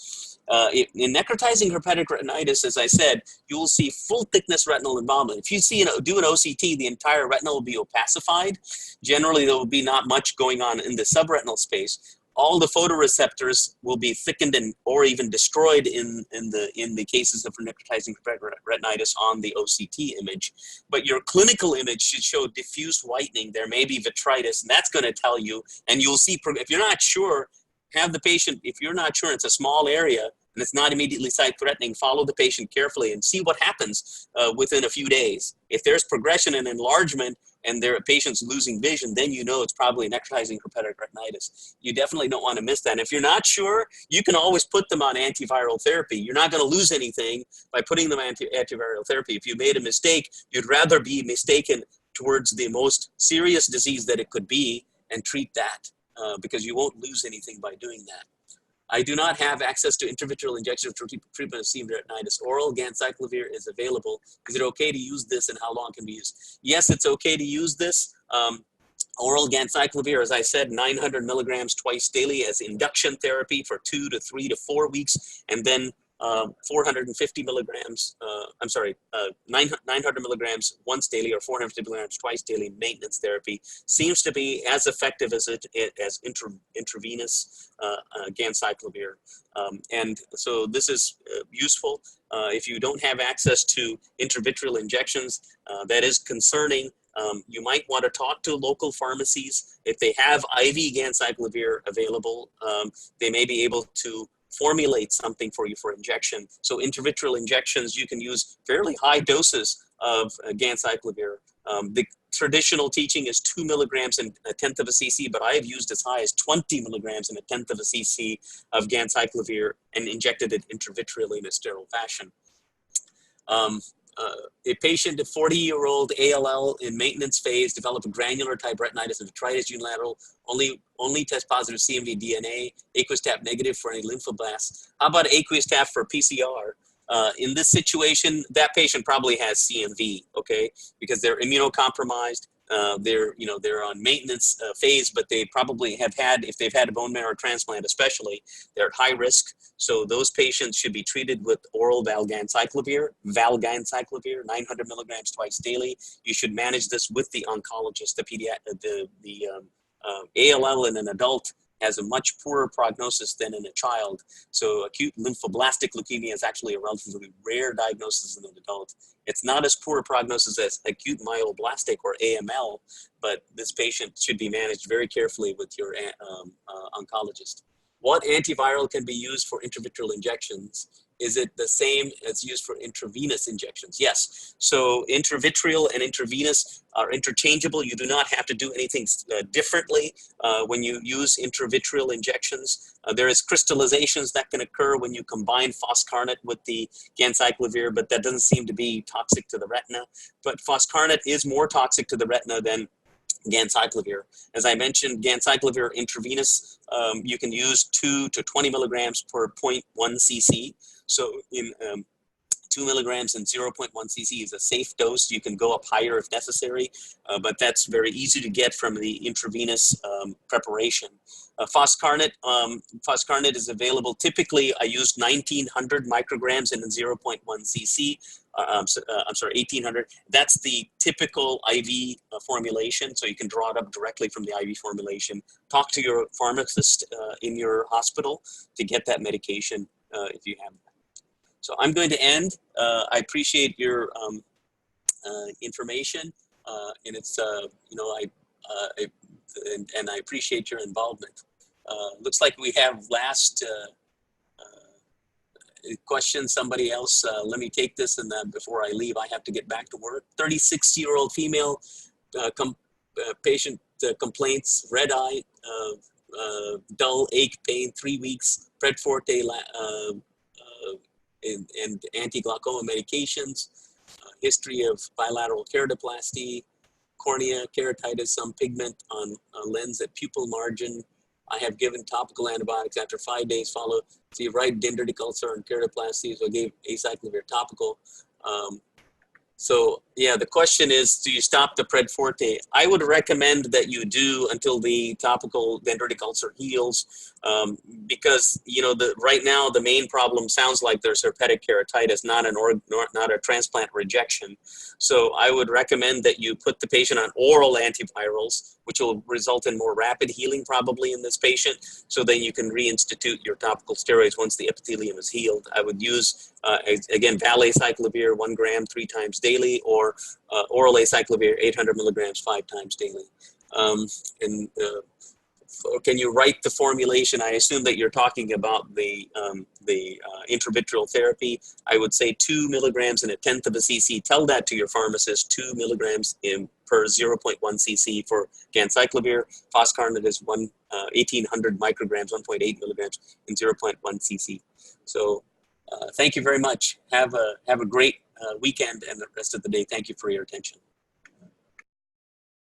In necrotizing herpetic retinitis, as I said, you will see full thickness retinal involvement. If you do an OCT, the entire retina will be opacified. Generally, there will be not much going on in the subretinal space. All the photoreceptors will be thickened or even destroyed in the cases of necrotizing retinitis on the OCT image. But your clinical image should show diffuse whitening. There may be vitritis, and that's going to tell you. And you'll see, if you're not sure, have the patient, if you're not sure it's a small area and it's not immediately sight-threatening, follow the patient carefully and see what happens within a few days. If there's progression and enlargement, and their patient's losing vision, then you know it's probably necrotizing herpetic retinitis. You definitely don't want to miss that. And if you're not sure, you can always put them on antiviral therapy. You're not going to lose anything by putting them on antiviral therapy. If you made a mistake, you'd rather be mistaken towards the most serious disease that it could be and treat that because you won't lose anything by doing that. I do not have access to intravitreal injections for treatment of C. retinitis. Oral ganciclovir is available. Is it okay to use this, and how long can be used? Yes, it's okay to use this. Oral ganciclovir, as I said, 900 milligrams twice daily as induction therapy for 2 to 3 to 4 weeks, and then 450 milligrams, 900 milligrams once daily or 450 milligrams twice daily maintenance therapy seems to be as effective as intravenous ganciclovir. And so this is useful. If you don't have access to intravitreal injections, that is concerning. You might want to talk to local pharmacies. If they have IV ganciclovir available, they may be able to formulate something for you for injection. So intravitreal injections, you can use fairly high doses of ganciclovir. The traditional teaching is 2 milligrams and 1/10 of a cc, but I have used as high as 20 milligrams and 1/10 of a cc of ganciclovir and injected it intravitreally in a sterile fashion. A patient, a 40-year-old ALL in maintenance phase, developed a granular type retinitis and vitritis unilateral, only test positive CMV DNA, aqueous tap negative for any lymphoblasts. How about aqueous tap for PCR? In this situation, that patient probably has CMV, okay, because they're immunocompromised. They're on maintenance phase, but they probably have had, if they've had a bone marrow transplant especially, they're at high risk. So those patients should be treated with oral valganciclovir, 900 milligrams twice daily. You should manage this with the oncologist. ALL in an adult has a much poorer prognosis than in a child. So acute lymphoblastic leukemia is actually a relatively rare diagnosis in an adult. It's not as poor a prognosis as acute myeloblastic or AML, but this patient should be managed very carefully with your oncologist. What antiviral can be used for intravitreal injections? Is it the same as used for intravenous injections? Yes. So intravitreal and intravenous are interchangeable. You do not have to do anything differently when you use intravitreal injections. There is crystallizations that can occur when you combine foscarnet with the ganciclovir, but that doesn't seem to be toxic to the retina. But foscarnet is more toxic to the retina than ganciclovir. As I mentioned, ganciclovir intravenous, you can use 2 to 20 milligrams per 0.1 cc. So in 2 milligrams and 0.1 cc is a safe dose. You can go up higher if necessary, but that's very easy to get from the intravenous preparation. Foscarnet is available. Typically, I use 1900 micrograms in 0.1 cc. I'm sorry, 1800. That's the typical IV formulation, so you can draw it up directly from the IV formulation. Talk to your pharmacist in your hospital to get that medication if you have that. So I'm going to end. I appreciate your information, and it's and I appreciate your involvement. Looks like we have last question. Somebody else. Let me take this, and then before I leave, I have to get back to work. 36-year-old female patient complaints: red eye, dull ache, pain, 3 weeks, Pred Forte, and anti-glaucoma medications, history of bilateral keratoplasty, cornea, keratitis, some pigment on lens at pupil margin. I have given topical antibiotics after 5 days follow. See, right dendritic ulcer and keratoplasty, so I gave acyclovir topical. So yeah, the question is, do you stop the Pred Forte? I would recommend that you do until the topical dendritic ulcer heals, because right now the main problem sounds like there's herpetic keratitis, not a transplant rejection. So I would recommend that you put the patient on oral antivirals, which will result in more rapid healing probably in this patient. So then you can reinstitute your topical steroids once the epithelium is healed. I would use again valacyclovir 1 gram 3 times daily, or oral acyclovir 800 milligrams 5 times daily. Can you write the formulation? I assume that you're talking about the intravitreal therapy. I would say 2 milligrams and 1/10 of a cc. Tell that to your pharmacist. 2 milligrams per 0.1 cc for ganciclovir. Foscarnet is 1800 micrograms, 1.8 milligrams in 0.1 cc. So thank you very much. Have a great weekend and the rest of the day. Thank you for your attention.